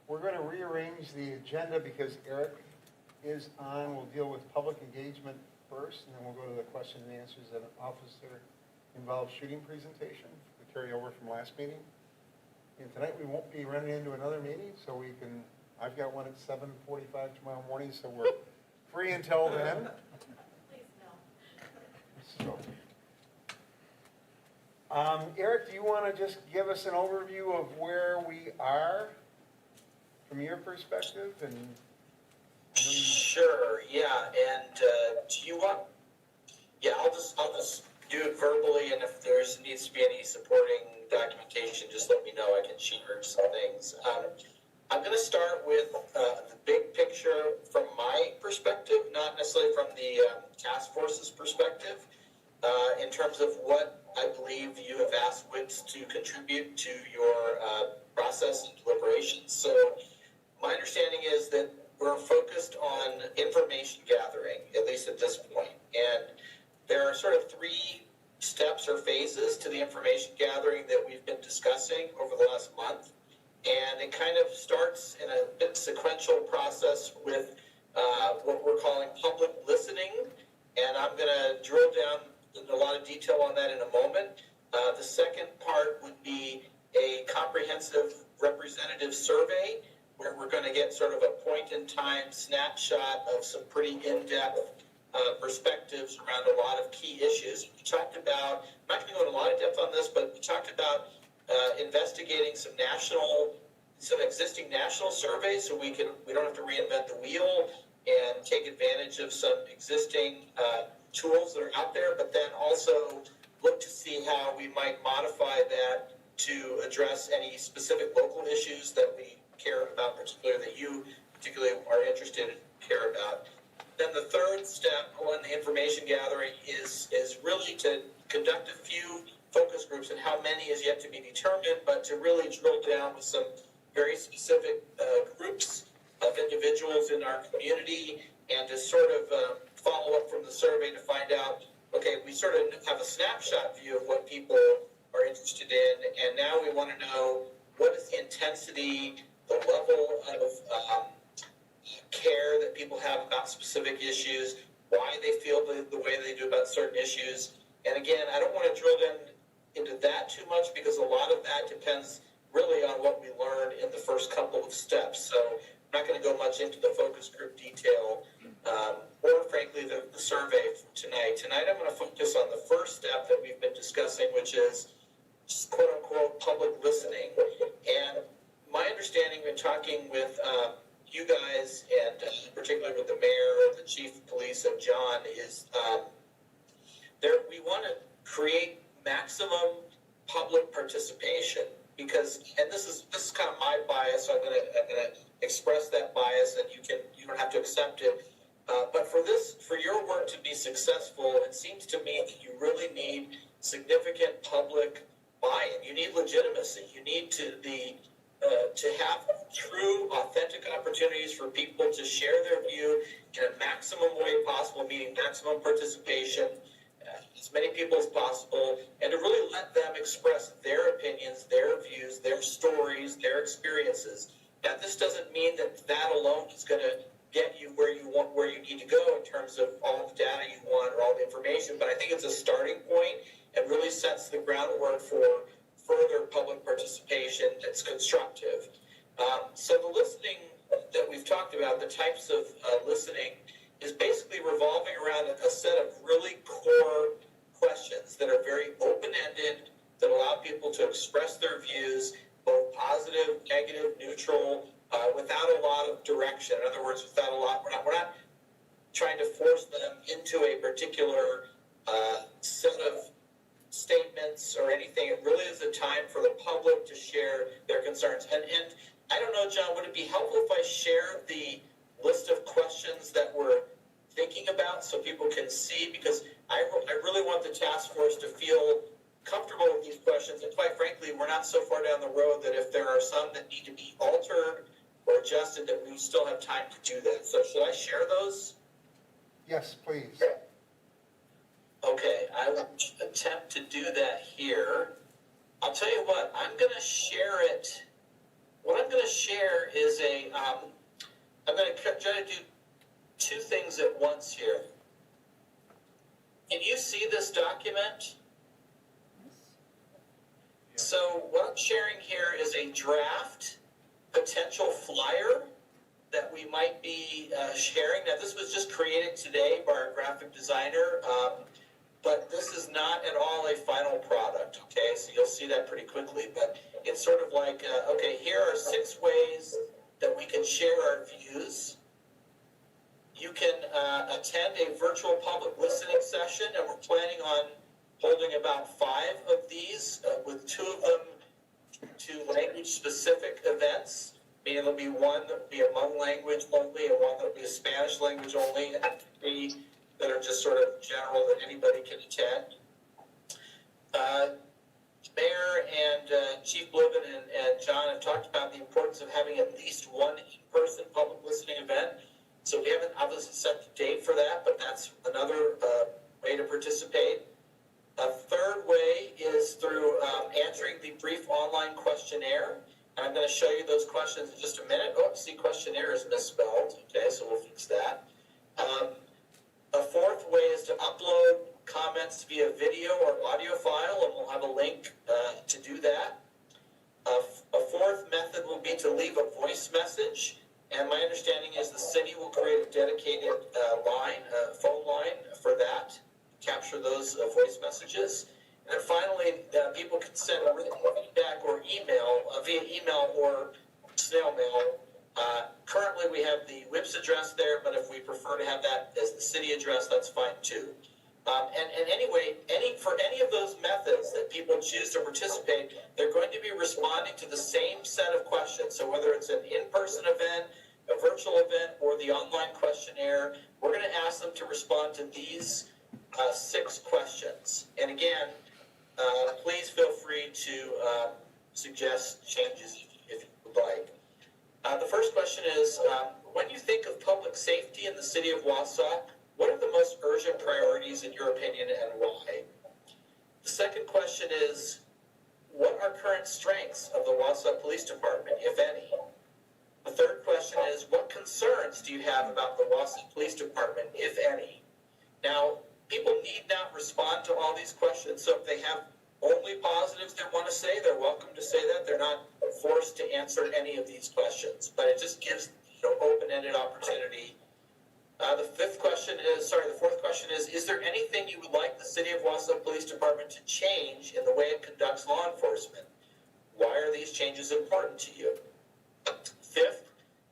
We're going to rearrange the agenda because Eric is on. We'll deal with public engagement first, and then we'll go to the question and answers at an officer-involved shooting presentation to carry over from last meeting. And tonight we won't be running into another meeting, so we can, I've got one at 7:45 tomorrow morning, so we're free until then. Please no. So, Eric, do you want to just give us an overview of where we are from your perspective? And Sure. Yeah. And do you want? Yeah, I'll just do it verbally, and if there needs to be any supporting documentation, just let me know. I can share some things. I'm going to start with the big picture from my perspective, not necessarily from the task force's perspective, in terms of what I believe you have asked WITS to contribute to your process and deliberations. So my understanding is that we're focused on information gathering, at least at this point. And there are sort of three steps or phases to the information gathering that we've been discussing over the last month. And it kind of starts in a bit sequential process with what we're calling public listening. And I'm going to drill down in a lot of detail on that in a moment. The second part would be a comprehensive representative survey, where we're going to get sort of a point-in-time snapshot of some pretty in-depth perspectives around a lot of key issues. We talked about, I'm not going to go into a lot of depth on this, but we talked about investigating some existing national surveys, so we don't have to reinvent the wheel and take advantage of some existing tools that are out there, but then also look to see how we might modify that to address any specific local issues that we care about, particularly that you particularly are interested in, care about. Then the third step on the information gathering is really to conduct a few focus groups, and how many is yet to be determined, but to really drill down with some very specific groups of individuals in our community, and to sort of follow up from the survey to find out, okay, we sort of have a snapshot view of what people are interested in, and now we want to know what is the intensity, the level of care that people have about specific issues, why they feel the way they do about certain issues. And again, I don't want to drill down into that too much, because a lot of that depends really on what we learn in the first couple of steps. So I'm not going to go much into the focus group detail or frankly the survey tonight. Tonight I'm going to focus on the first step that we've been discussing, which is quote unquote public listening. And my understanding when talking with you guys, and particularly with the mayor, the chief of police, and John, is we want to create maximum public participation, because, and this is kind of my bias, so I'm gonna express that bias, and you don't have to accept it. But for your work to be successful, it seems to me that you really need significant public buy-in. You need legitimacy. You need to have true, authentic opportunities for people to share their view in a maximum way possible, meaning maximum participation, as many people as possible, and to really let them express their opinions, their views, their stories, their experiences. Now, this doesn't mean that alone is going to get you where you need to go in terms of all the data you want or all the information, but I think it's a starting point and really sets the groundwork for further public participation that's constructive. So the listening that we've talked about, the types of listening, is basically revolving around a set of really core questions that are very open-ended, that allow people to express their views, both positive, negative, neutral, without a lot of direction. In other words, we're not trying to force them into a particular set of statements or anything. It really is a time for the public to share their concerns. And I don't know, John, would it be helpful if I share the list of questions that we're thinking about so people can see? Because I really want the task force to feel comfortable with these questions. And quite frankly, we're not so far down the road that if there are some that need to be altered or adjusted, that we still have time to do that. So should I share those? yes, please. Okay, I will attempt to do that here. I'll tell you what, I'm going to share it what I'm going to share is I'm going to try to do two things at once here. Can you see this document? So what I'm sharing here is a draft potential flyer that we might be sharing. Now, this was just created today by our graphic designer, but this is not at all a final product, okay? So you'll see that pretty quickly, but it's sort of like, okay, here are 6 ways that we can share our views. You can attend a virtual public listening session, and we're planning on holding about 5 of these, with 2 of them to language-specific events. Meaning there'll be one that will be a Hmong language only, and one that will be a Spanish language only, and 3 that are just sort of general that anybody can attend. Mayor and Chief Bliven and John have talked about the importance of having at least one in-person public listening event. So we haven't obviously set the date for that, but that's another way to participate. A third way is through answering the brief online questionnaire. I'm going to show you those questions in just a minute. Oh, see, questionnaire is misspelled. Okay, so we'll fix that. A fourth way is to upload comments via video or audio file, and we'll have a link to do that. A fourth method will be to leave a voice message, and my understanding is the city will create a dedicated phone line for that, capture those voice messages. And finally, people can send written feedback or email via email or snail mail. Currently, we have the WIPS address there, but if we prefer to have that as the city address, that's fine too. And anyway, for any of those methods that people choose to participate, they're going to be responding to the same set of questions. So whether it's an in-person event, a virtual event, or the online questionnaire, we're going to ask them to respond to these 6 questions. And again, please feel free to suggest changes if you would like. The first question is, when you think of public safety in the city of Wausau, what are the most urgent priorities in your opinion and why? The second question is, what are current strengths of the Wausau Police Department, if any? The third question is, what concerns do you have about the Wausau Police Department, if any? Now, people need not respond to all these questions, so if they have only positives they want to say, they're welcome to say that. They're not forced to answer any of these questions, but it just gives open-ended opportunity. The fourth question is there anything you would like the City of Wausau Police Department to change in the way it conducts law enforcement? Why are these changes important to you? Fifth,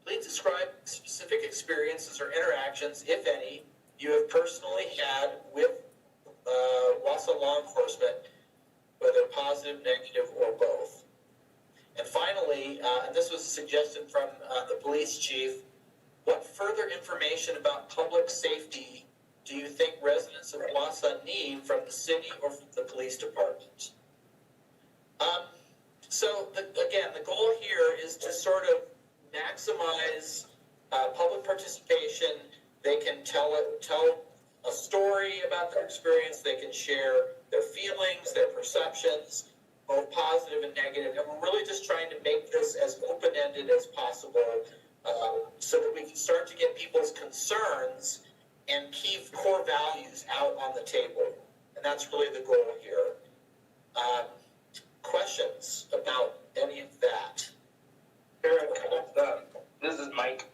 please describe specific experiences or interactions, if any, you have personally had with Wausau law enforcement, whether positive, negative, or both. And finally, and this was a suggestion from the police chief, what further information about public safety do you think residents of Wausau need from the city or from the police department? Again, the goal here is to sort of maximize public participation. They can tell a story about their experience. They can share their feelings, their perceptions, both positive and negative. And we're really just trying to make this as open-ended as possible so that we can start to get people's concerns and keep core values out on the table. And that's really the goal here. Questions about any of that? Eric, this is Mike.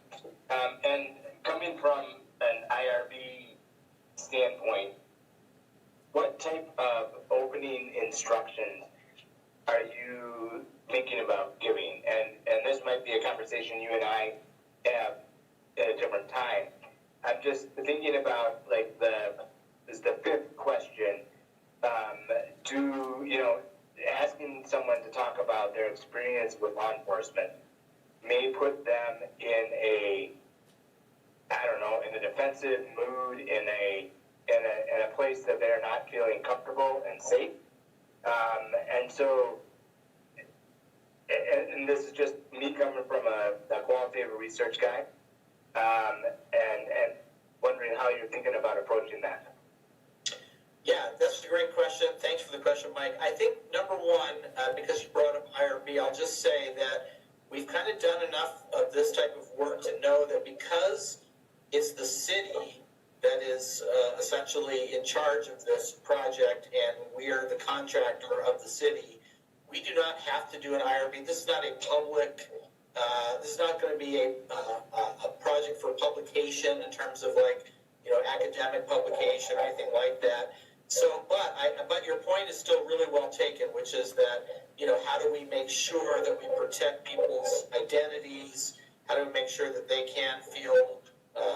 And coming from an IRB standpoint, what type of opening instructions are you thinking about giving? And this might be a conversation you and I have at a different time. I'm just thinking about this is the fifth question. Asking someone to talk about their experience with law enforcement may put them in a defensive mood, in a place that they're not feeling comfortable and safe. And this is just me coming from a qualitative research guy, and wondering how you're thinking about approaching that. Yeah, that's a great question. Thanks for the question, Mike. I think number one, because you brought up IRB, I'll just say that we've kind of done enough of this type of work to know that because it's the city that is essentially in charge of this project and we are the contractor of the city, we do not have to do an IRB. This is not a public, this is not going to be a project for publication in terms of like, academic publication or anything like that. So, but your point is still really well taken, which is that, how do we make sure that we protect people's identities? How do we make sure that they can feel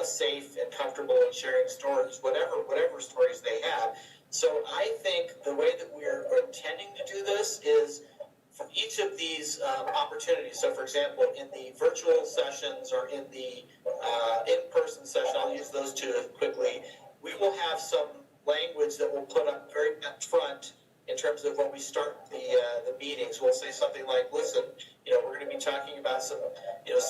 safe and comfortable in sharing stories, whatever stories they have? So I think the way that we're intending to do this is for each of these opportunities. So, for example, in the virtual sessions or in the in-person session, I'll use those two quickly. We will have some language that we'll put up very up front in terms of when we start the meetings. We'll say something like, listen, we're going to be talking about some,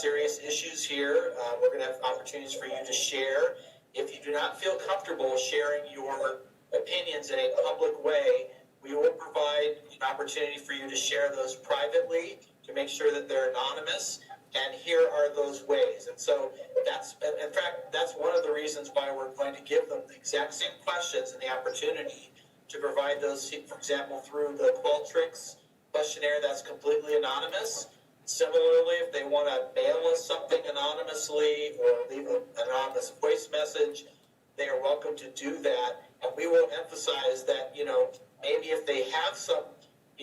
serious issues here. We're going to have opportunities for you to share. If you do not feel comfortable sharing your opinions in a public way, we will provide an opportunity for you to share those privately to make sure that they're anonymous. And here are those ways. And so in fact, that's one of the reasons why we're going to give them the exact same questions and the opportunity to provide those, for example, through the Qualtrics questionnaire that's completely anonymous. Similarly, if they want to mail us something anonymously or leave an anonymous voice message, they are welcome to do that. And we will emphasize that, maybe if they have some,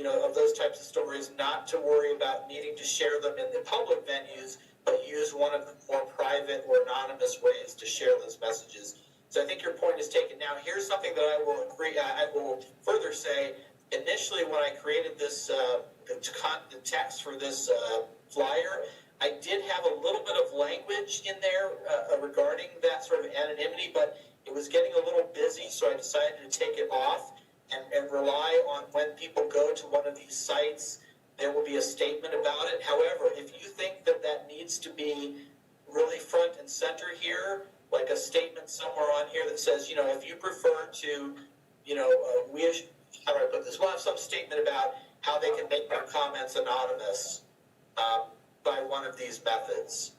of those types of stories, not to worry about needing to share them in the public venues, but use one of the more private or anonymous ways to share those messages. So I think your point is taken. Now, here's something that I will further say. Initially, when I created this, the text for this flyer, I did have a little bit of language in there regarding that sort of anonymity, but it was getting a little busy, so I decided to take it off and rely on when people go to one of these sites, there will be a statement about it. However, if you think that that needs to be really front and center here, like a statement somewhere on here that says, if you prefer to, how do I put this? We'll have some statement about how they can make their comments anonymous by one of these methods.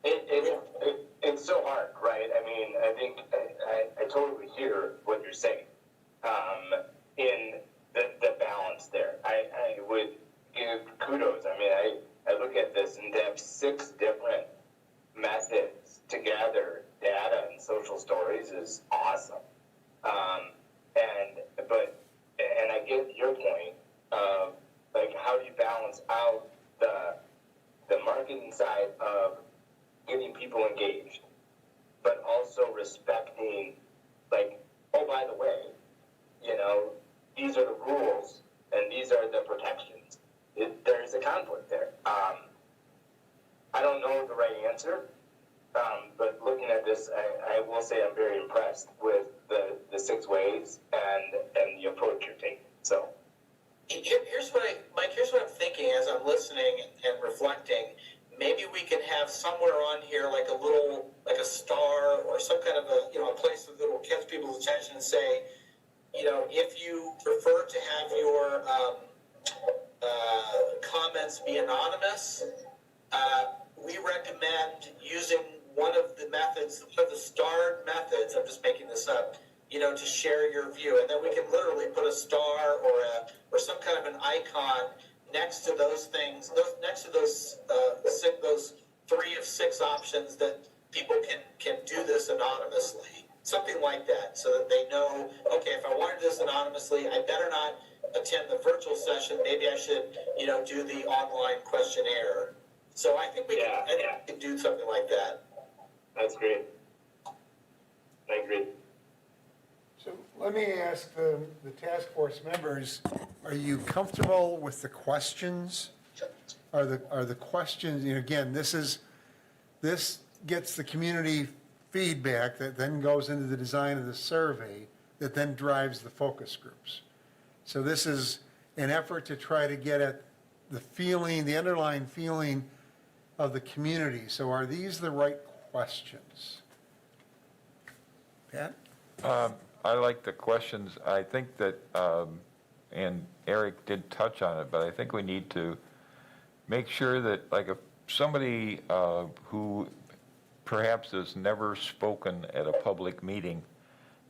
It's so hard, right? I mean, I think I totally hear what you're saying. In the balance there, I would give kudos. I mean, I look at this and to have 6 different methods to gather data and social stories is awesome. And I get your point of like, how do you balance out the marketing side of getting people engaged, but also respecting, like, oh, by the way, these are the rules and these are the protections. There's a conflict there. I don't know the right answer, but looking at this, I will say I'm very impressed with the 6 ways and the approach you're taking. So here's what I'm thinking as I'm listening and reflecting. Maybe we can have somewhere on here like a star or some kind of a place that will catch people's attention and say, if you prefer to have your comments be anonymous, we recommend using one of the methods, one of the starred methods, I'm just making this up, to share your view. And then we can literally put a star or some kind of an icon next to those things, next to those 3 of 6 options that people can do this anonymously. Something like that, so that they know, okay, if I want to do this anonymously, I better not attend the virtual session. Maybe I should, do the online questionnaire. So I think we can do something like that. that's great. I agree. So let me ask the task force members, are you comfortable with the questions? Are the questions, again, this gets the community feedback that then goes into the design of the survey that then drives the focus groups. So this is an effort to try to get at the underlying feeling of the community. So are these the right questions? Pat? I like the questions. I think that, and Eric did touch on it, but I think we need to make sure that, like, if somebody who perhaps has never spoken at a public meeting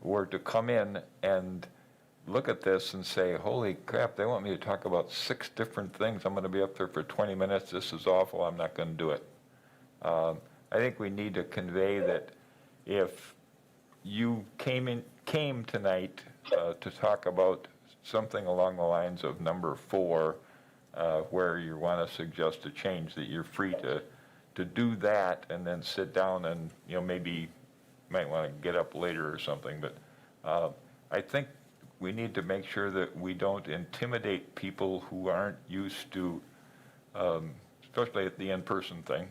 were to come in and look at this and say, holy crap, they want me to talk about 6 different things. I'm going to be up there for 20 minutes. This is awful. I'm not going to do it. I think we need to convey that if you came tonight to talk about something along the lines of number 4, where you want to suggest a change, that you're free to do that and then sit down and, maybe might want to get up later or something. But I think we need to make sure that we don't intimidate people who aren't used to, especially at the in-person thing,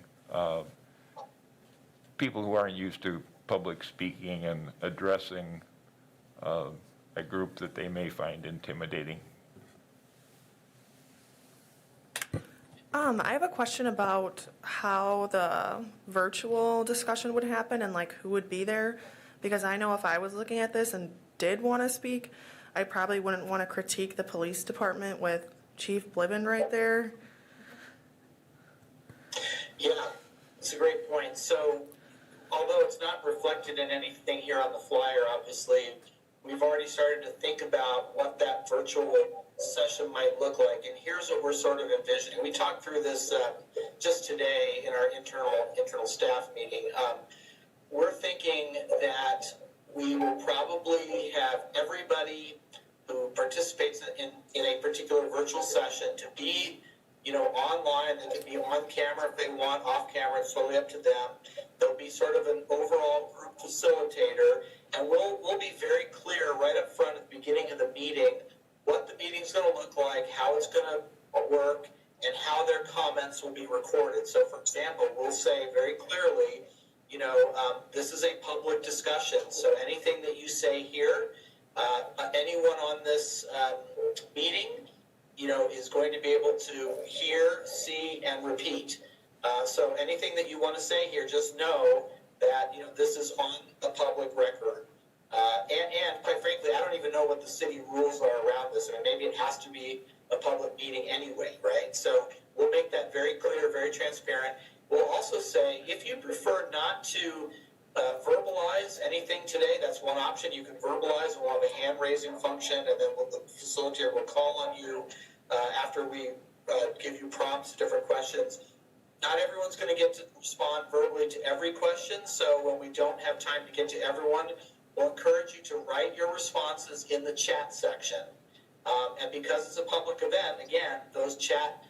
people who aren't used to public speaking and addressing a group that they may find intimidating. I have a question about how the virtual discussion would happen and like who would be there, because I know if I was looking at this and did want to speak, I probably wouldn't want to critique the police department with Chief Bliven right there. Yeah, it's a great point. So, although it's not reflected in anything here on the flyer, obviously, we've already started to think about what that virtual session might look like. And here's what we're sort of envisioning. We talked through this just today in our internal staff meeting. We're thinking that we will probably have everybody who participates in a particular virtual session to be, online. They can be on camera if they want, off camera, it's totally up to them. There'll be sort of an overall group facilitator, and we'll be very clear right up front at the beginning of the meeting what the meeting's going to look like, how it's going to work, and how their comments will be recorded. So, for example, we'll say very clearly, this is a public discussion, so anything that you say here, anyone on this meeting, is going to be able to hear, see, and repeat. So anything that you want to say here, just know that, this is on the public record. And quite frankly, I don't even know what the city rules are around this. I mean, maybe it has to be a public meeting anyway, right? So we'll make that very clear, very transparent. We'll also say, if you prefer not to verbalize anything today, that's one option. You can verbalize. We'll have a hand-raising function, and then the facilitator will call on you after we give you prompts, different questions. Not everyone's going to get to respond verbally to every question, so when we don't have time to get to everyone, we'll encourage you to write your responses in the chat section. And because it's a public event, again, those chat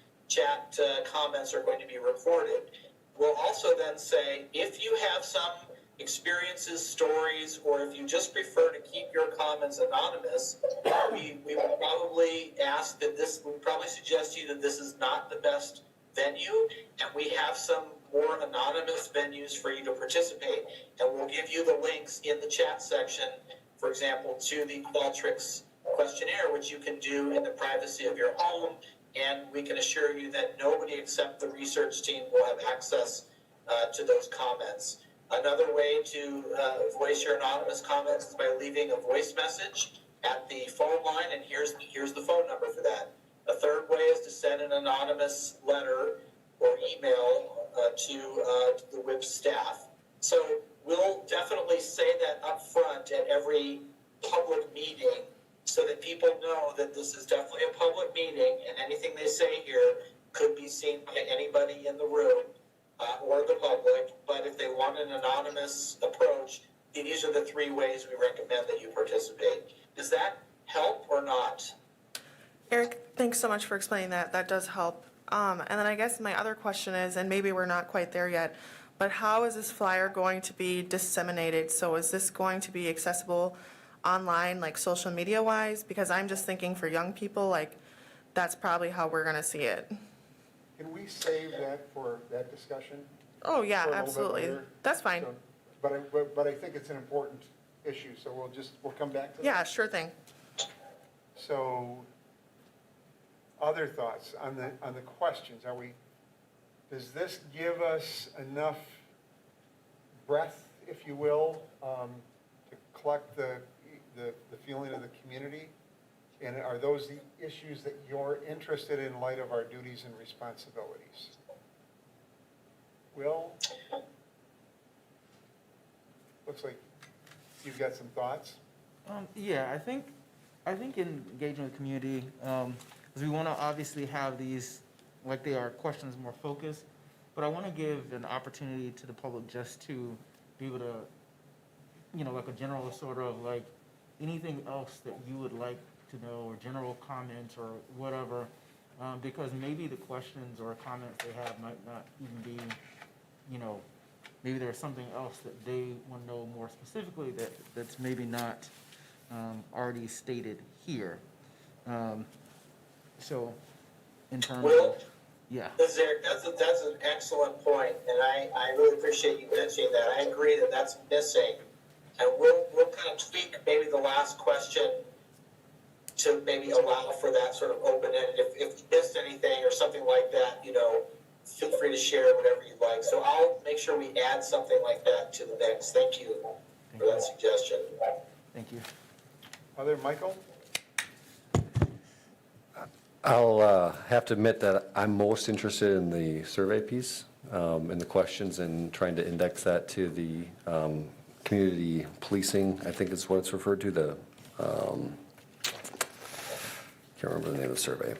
comments are going to be recorded. We'll also then say, if you have some experiences, stories, or if you just prefer to keep your comments anonymous, we will probably suggest to you that this is not the best venue, and we have some more anonymous venues for you to participate. And we'll give you the links in the chat section, for example, to the Qualtrics questionnaire, which you can do in the privacy of your home, and we can assure you that nobody except the research team will have access to those comments. Another way to voice your anonymous comments is by leaving a voice message at the phone line, and here's the phone number for that. A third way is to send an anonymous letter or email to the WIP staff. So we'll definitely say that up front at every public meeting so that people know that this is definitely a public meeting, and anything they say here could be seen by anybody in the room or the public. But if they want an anonymous approach, these are the 3 ways we recommend that you participate. Does that help or not? Eric, thanks so much for explaining that. That does help. And then I guess my other question is, and maybe we're not quite there yet, but how is this flyer going to be disseminated? So is this going to be accessible online, like social media wise? Because I'm just thinking for young people, like that's probably how we're going to see it. Can we save that for that discussion? Oh yeah, For a little bit absolutely. later? That's fine. So, but I think it's an important issue, so we'll come back to that. Yeah, sure thing. So, other thoughts on the questions? Does this give us enough breadth, if you will, to collect the feeling of the community? And are those the issues that you're interested in light of our duties and responsibilities? Will? Looks like you've got some thoughts. Yeah, I think engaging with the community, because we want to obviously have these, like they are questions more focused, but I want to give an opportunity to the public just to be able to, like a general sort of like anything else that you would like to know or general comments or whatever, because maybe the questions or comments they have might not even be, maybe there's something else that they want to know more specifically that's maybe not already stated here. So, in terms Will? of, yeah. This is Eric. That's an excellent point, and I really appreciate you mentioning that. I agree that that's missing, and we'll kind of tweak maybe the last question to maybe allow for that sort of open-ended. If you missed anything or something like that, feel free to share whatever you'd like. So I'll make sure we add something like that to the mix. Thank you for that suggestion. Thank you. Other, Michael? I'll have to admit that I'm most interested in the survey piece, and the questions, and trying to index that to the community policing, I think is what it's referred to, the, can't remember the name of the survey.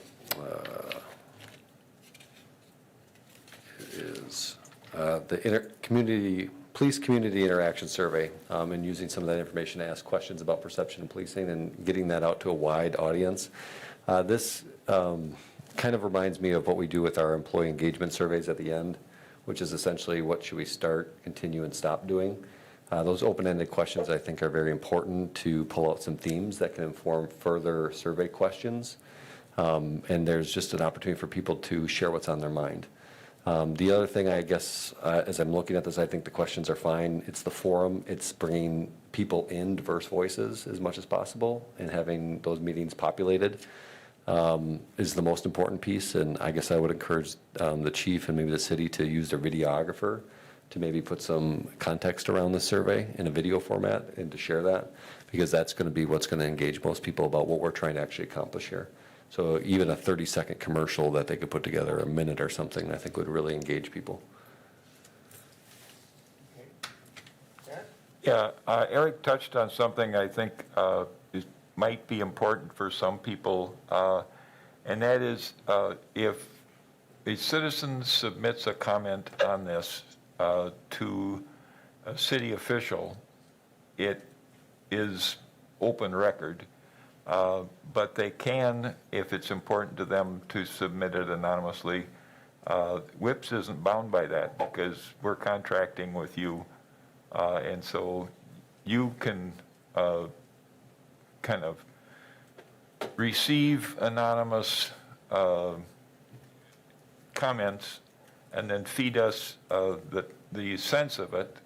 It is the police community interaction survey, and using some of that information to ask questions about perception and policing and getting that out to a wide audience. This kind of reminds me of what we do with our employee engagement surveys at the end, which is essentially what should we start, continue, and stop doing. Those open-ended questions, I think, are very important to pull out some themes that can inform further survey questions. And there's just an opportunity for people to share what's on their mind. The other thing, I guess, as I'm looking at this, I think the questions are fine. It's the forum. It's bringing people in, diverse voices as much as possible, and having those meetings populated is the most important piece. And I guess I would encourage the chief and maybe the city to use their videographer to maybe put some context around the survey in a video format and to share that, because that's going to be what's going to engage most people about what we're trying to actually accomplish here. So even a 30-second commercial that they could put together, a minute or something, I think would really engage people. Okay. Yeah, Eric touched on something I think might be important for some people, and that is if a citizen submits a comment on this to a city official, it is open record, but they can, if it's important to them, to submit it anonymously. WIPS isn't bound by that because we're contracting with you, and so you can kind of receive anonymous comments and then feed us the sense of it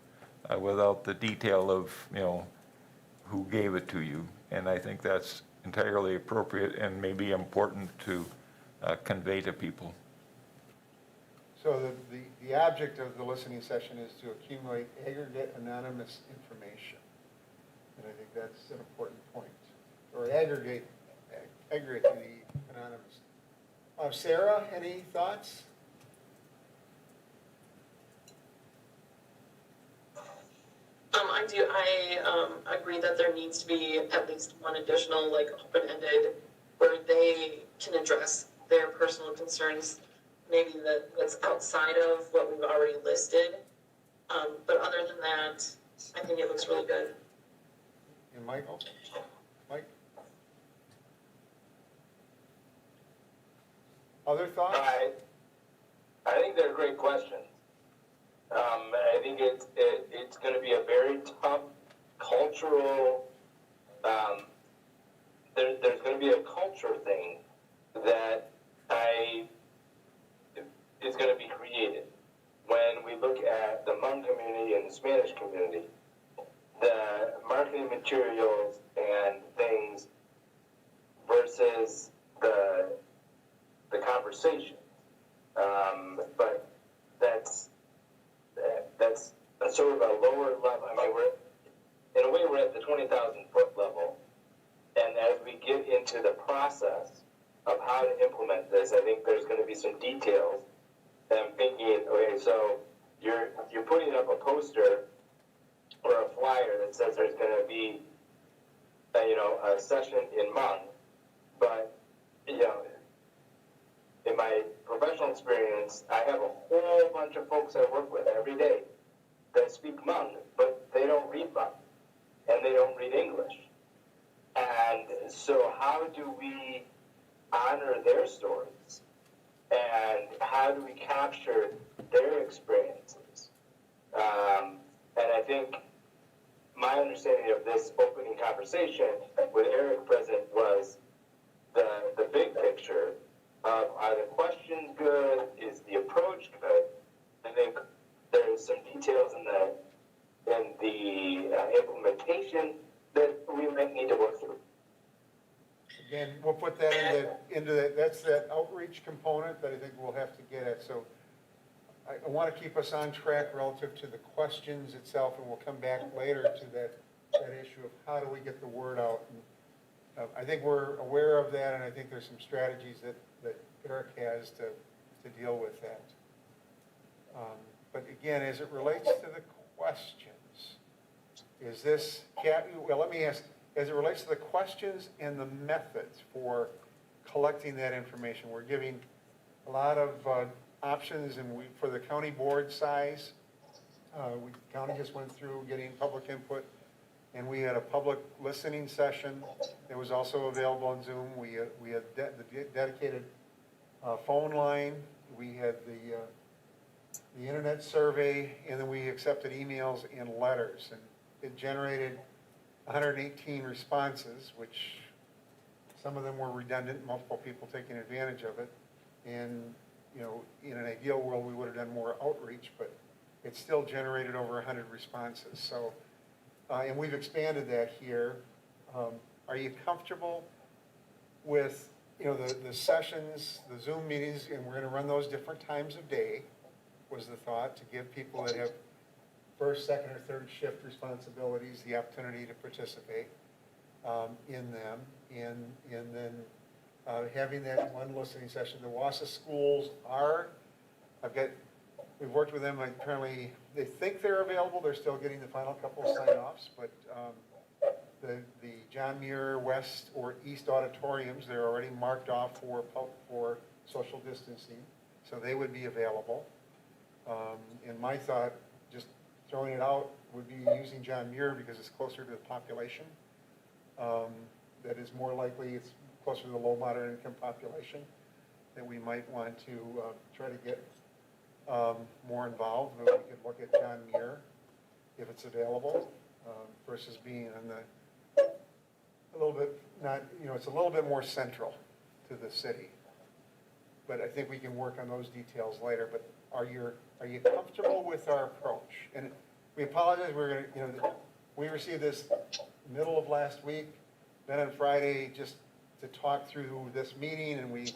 without the detail of, who gave it to you. And I think that's entirely appropriate and maybe important to convey to people. So the object of the listening session is to accumulate aggregate anonymous information. And I think that's an important point. Or aggregate the anonymous. Sarah, any thoughts? I do. I agree that there needs to be at least one additional, open-ended, where they can address their personal concerns, maybe that's outside of what we've already listed. But other than that, I think it looks really good. And Michael? Mike? Other thoughts? I think they're great questions. I think it's going to be a very tough cultural. There's going to be a culture thing that is going to be created when we look at the Hmong community and the Spanish community. The marketing materials and things versus the conversation. But that's a sort of a lower level. I mean, we're at the 20,000 foot level, and as we get into the process of how to implement this. I think there's going to be some details. And I'm thinking, okay, so you're putting up a poster or a flyer that says there's going to be a session in Hmong, but in my professional experience, I have a whole bunch of folks I work with every day that speak Hmong, but they don't read Hmong and they don't read English. And so how do we honor their stories? And how do we capture their experiences? And I think my understanding of this opening conversation with Eric present was the big picture of, are the questions good? Is the approach good? I think there's some details in the implementation that we might need to work through. Again, we'll put that into that, that's that outreach component that I think we'll have to get at. So I want to keep us on track relative to the questions itself, and we'll come back later to that issue of how do we get the word out. And, I think we're aware of that, and I think there's some strategies that Eric has to deal with that. But again, as it relates to the questions, is this, well, let me ask, as it relates to the questions and the methods for collecting that information, we're giving a lot of options, and for the county board size, county just went through getting public input, and we had a public listening session that was also available on Zoom. We had the dedicated phone line, we had the internet survey, and then we accepted emails and letters, and it generated 118 responses, which some of them were redundant, multiple people taking advantage of it. And, in an ideal world, we would have done more outreach, but it still generated over 100 responses. So, and we've expanded that here. Are you comfortable with, the sessions, the Zoom meetings, and we're going to run those different times of day, was the thought, to give people that have first, second, or third shift responsibilities the opportunity to participate in them, and then having that one listening session. The Wausau schools we've worked with them, apparently they think they're available, they're still getting the final couple of sign-offs, but the John Muir West or East auditoriums, they're already marked off for social distancing, so they would be available. And my thought, just throwing it out, would be using John Muir because it's closer to the population. That is more likely, it's closer to the low moderate income population, that we might want to try to get more involved. But we could look at John Muir if it's available, versus being on a little bit, not, it's a little bit more central to the city. But I think we can work on those details later. But are you comfortable with our approach? And we apologize, we received this middle of last week, then on Friday, just to talk through this meeting, and we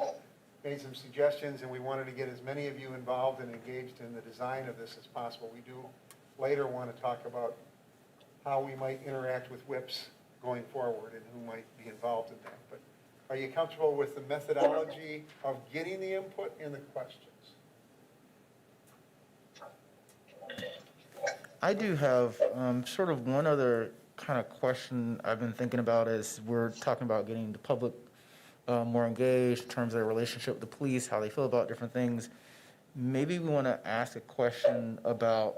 made some suggestions, and we wanted to get as many of you involved and engaged in the design of this as possible. We do later want to talk about how we might interact with WIPs going forward and who might be involved in that. But are you comfortable with the methodology of getting the input and the questions? I do have sort of one other kind of question I've been thinking about as we're talking about getting the public more engaged in terms of their relationship with the police, how they feel about different things. Maybe we want to ask a question about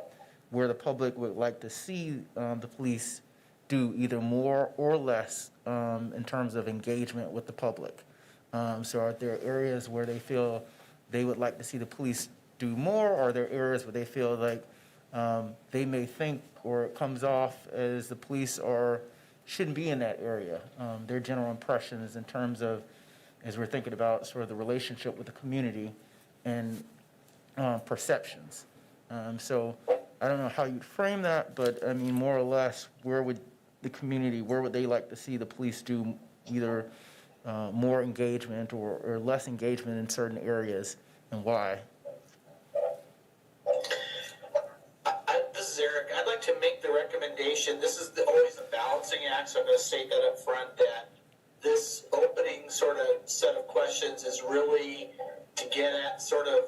where the public would like to see the police do either more or less in terms of engagement with the public. So are there areas where they feel they would like to see the police do more, or are there areas where they feel like they may think, or it comes off as the police shouldn't be in that area? Their general impression is in terms of, as we're thinking about sort of the relationship with the community and perceptions. So I don't know how you'd frame that, but I mean, more or less, where would they like to see the police do either more engagement or less engagement in certain areas, and why? This is Eric. I'd like to make the recommendation. This is always a balancing act, so I'm going to state that up front, that this opening sort of set of questions is really to get at sort of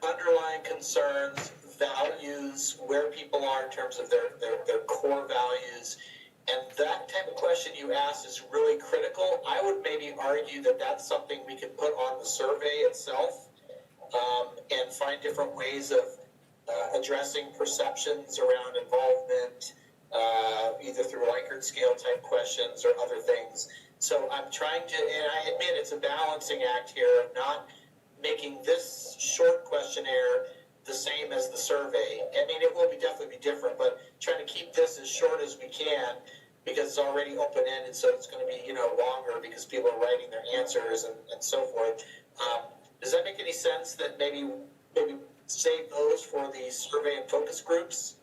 underlying concerns, values, where people are in terms of their core values. And that type of question you asked is really critical. I would maybe argue that that's something we could put on the survey itself, and find different ways of addressing perceptions around involvement, either through Likert scale type questions or other things. So I'm trying to, and I admit it's a balancing act here of not making this short questionnaire the same as the survey. I mean, it will definitely be different, but trying to keep this as short as we can because it's already open-ended, so it's going to be, longer because people are writing their answers and so forth. Does that make any sense that maybe save those for the survey and focus groups?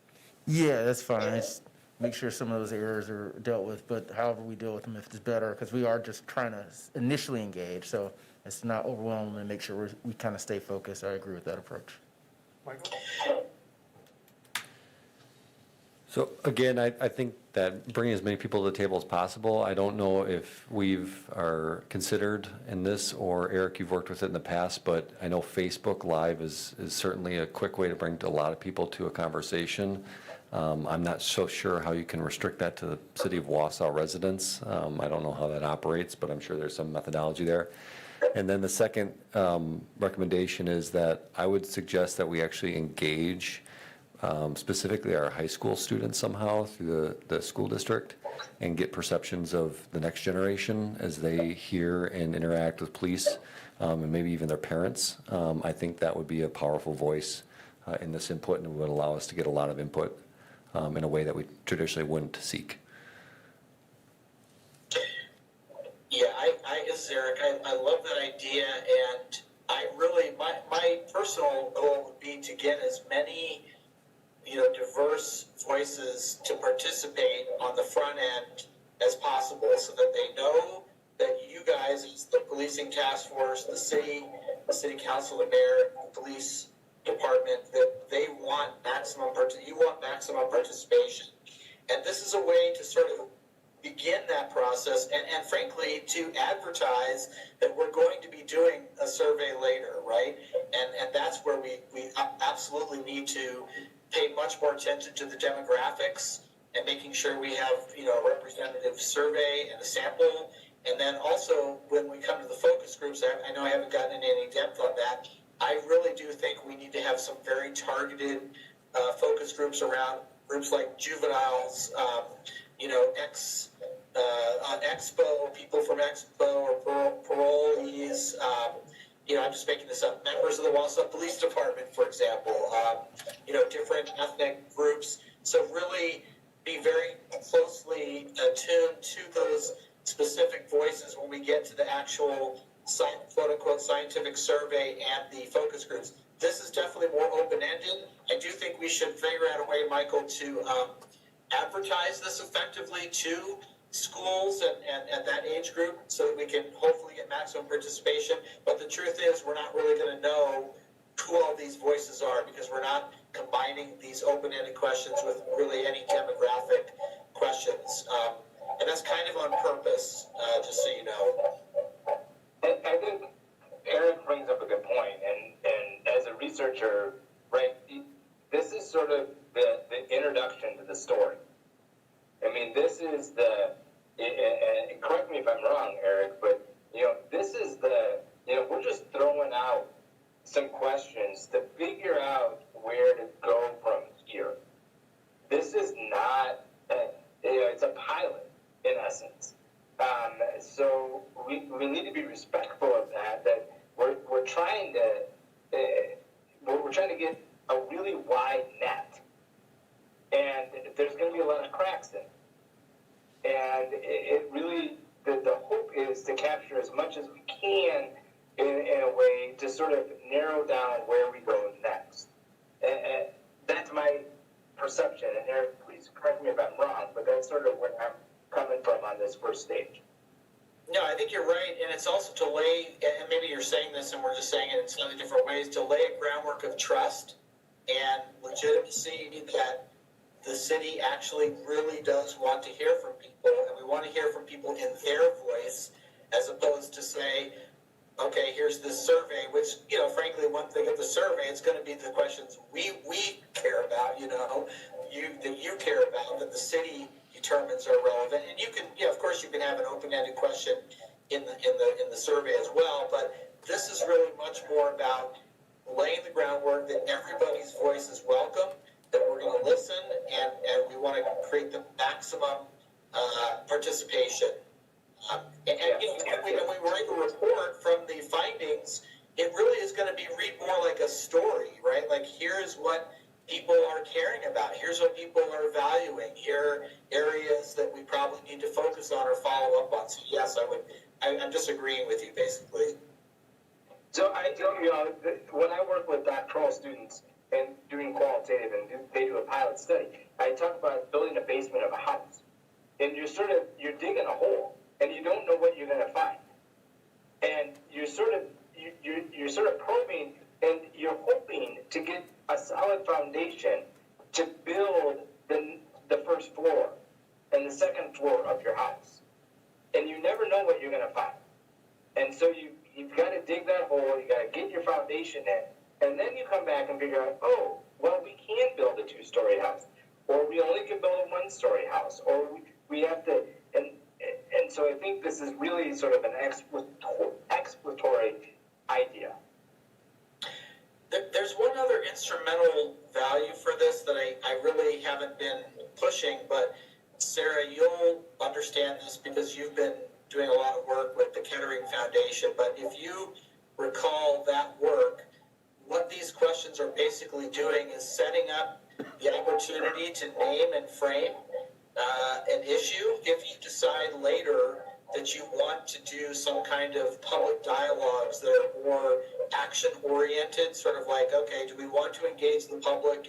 Yeah, that's fine. Just make sure some of those errors are dealt with, but however we deal with them, if it's better, because we are just trying to initially engage, so it's not overwhelming and make sure we kind of stay focused. I agree with that approach. Michael? So again, I think that bringing as many people to the table as possible. I don't know if are considered in this, or Eric, you've worked with it in the past, but I know Facebook Live is certainly a quick way to bring a lot of people to a conversation. I'm not so sure how you can restrict that to the city of Wausau residents. I don't know how that operates, but I'm sure there's some methodology there. And then the second recommendation is that I would suggest that we actually engage specifically our high school students somehow through the school district and get perceptions of the next generation as they hear and interact with police, and maybe even their parents. I think that would be a powerful voice in this input, and would allow us to get a lot of input in a way that we traditionally wouldn't seek. Yeah, this is Eric. I love that idea, and I really, my personal goal would be to get as many diverse voices to participate on the front end as possible, so that they know that you guys, as the policing task force, the city council, the mayor, the police department, that they want you want maximum participation. And this is a way to sort of begin that process and frankly to advertise that we're going to be doing a survey later, right? And that's where we absolutely need to pay much more attention to the demographics and making sure we have a representative survey and a sample. And then also when we come to the focus groups, I know I haven't gotten into any depth on that. I really do think we need to have some very targeted focus groups around groups like juveniles, Expo, people from Expo or parolees. I'm just making this up. Members of the Wausau Police Department, for example. Different ethnic groups. So really be very closely attuned to those specific voices when we get to the actual quote-unquote scientific survey and the focus groups. This is definitely more open-ended. I do think we should figure out a way, Michael, to advertise this effectively to schools and that age group so that we can hopefully get maximum participation. But the truth is we're not really going to know who all these voices are because we're not combining these open-ended questions with really any demographic questions. And that's kind of on purpose, just so you know. I think Eric brings up a good point, and as a researcher, right, this is sort of the introduction to the story. I mean, this is and correct me if I'm wrong, Eric, but, this is we're just throwing out some questions to figure out where to go from here. This is not, it's a pilot, in essence. So we need to be respectful of that we're trying to get a really wide net. And there's going to be a lot of cracks in it. And it really, the hope is to capture as much as we can in a way to sort of narrow down where we go next. And that's my perception. And Eric, please correct me if I'm wrong, but that's sort of where I'm coming from on this first stage. No, I think you're right, and it's also to lay, and maybe you're saying this and we're just saying it in slightly different ways, to lay a groundwork of trust and legitimacy that the city actually really does want to hear from people, and we want to hear from people in their voice, as opposed to say, okay, here's this survey, which, you know, frankly, one thing of the survey, it's going to be the questions we care about, you know, that you care about, that the city determines are relevant. And you can, yeah, of course, you can have an open-ended question in the survey as well, but this is really much more about laying the groundwork that everybody's voice is welcome, that we're going to listen, and we want to create the maximum participation. And when we write a report from the findings, it really is going to be read more like a story, right? Like, here's what people are caring about. Here's what people are valuing. Here are areas that we probably need to focus on or follow up on. So yes, I'm just agreeing with you, basically. So when I work with doctoral students and doing qualitative and they do a pilot study, I talk about building a basement of a house. And you're digging a hole and you don't know what you're going to find. And you're sort of probing, and you're hoping to get a solid foundation to build the first floor and the second floor of your house. And you never know what you're going to find. And so you've got to dig that hole, you got to get your foundation in, and then you come back and figure out, oh, well, we can build a 2-story house, or we only can build a 1-story house, or we have to, and so I think this is really sort of an exploratory idea. There's one other instrumental value for this that I really haven't been pushing, but Sarah, you'll understand this because you've been doing a lot of work with the Kettering Foundation. But if you recall that work, what these questions are basically doing is setting up the opportunity to name and frame an issue. If you decide later that you want to do some kind of public dialogues that are more action-oriented, sort of like, okay, do we want to engage the public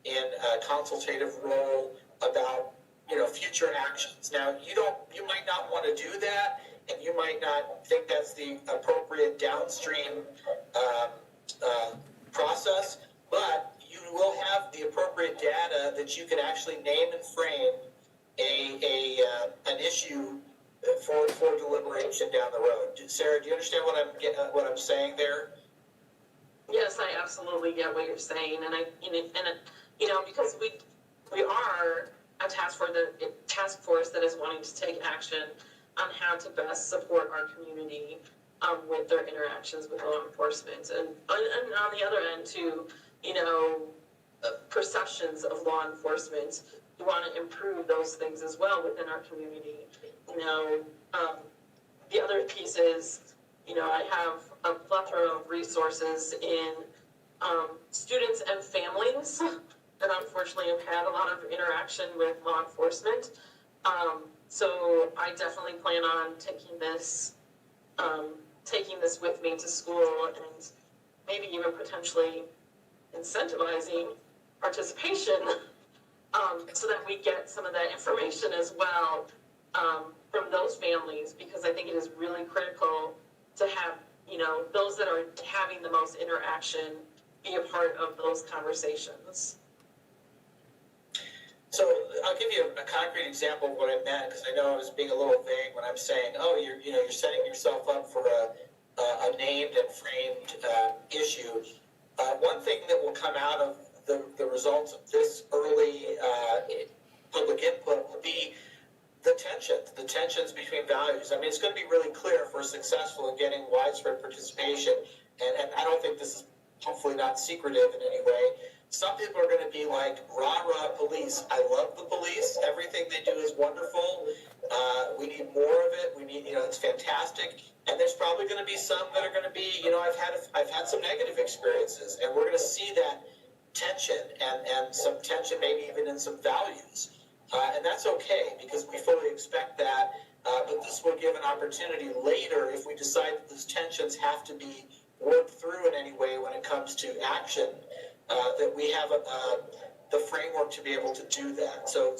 in a consultative role about, you know, future actions? Now, you might not want to do that, and you might not think that's the appropriate downstream process, but you will have the appropriate data that you can actually name and frame an issue for deliberation down the road. Sarah, do you understand what I'm saying there? Yes, I absolutely get what you're saying, and because we are a task force that is wanting to take action on how to best support our community with their interactions with law enforcement, and on the other end too, perceptions of law enforcement. We want to improve those things as well within our community. The other piece is, I have a plethora of resources in students and families that unfortunately have had a lot of interaction with law enforcement. So I definitely plan on taking this with me to school, and maybe even potentially incentivizing participation, so that we get some of that information as well from those families, because I think it is really critical to have, those that are having the most interaction be a part of those conversations. So I'll give you a concrete example of what I meant, because I know I was being a little vague when I'm saying, oh, you're setting yourself up for a named and framed issue. One thing that will come out of the results of this early public input will be the tensions between values. I mean, it's going to be really clear if we're successful in getting widespread participation, and I don't think this is hopefully not secretive in any way. Some people are going to be like, rah-rah police. I love the police. Everything they do is wonderful. We need more of it. We need, it's fantastic. And there's probably going to be some that are going to be, I've had some negative experiences, and we're going to see that tension and some tension maybe even in some values. And that's okay, because we fully expect that. But this will give an opportunity later, if we decide that those tensions have to be worked through in any way when it comes to action, that we have the framework to be able to do that. So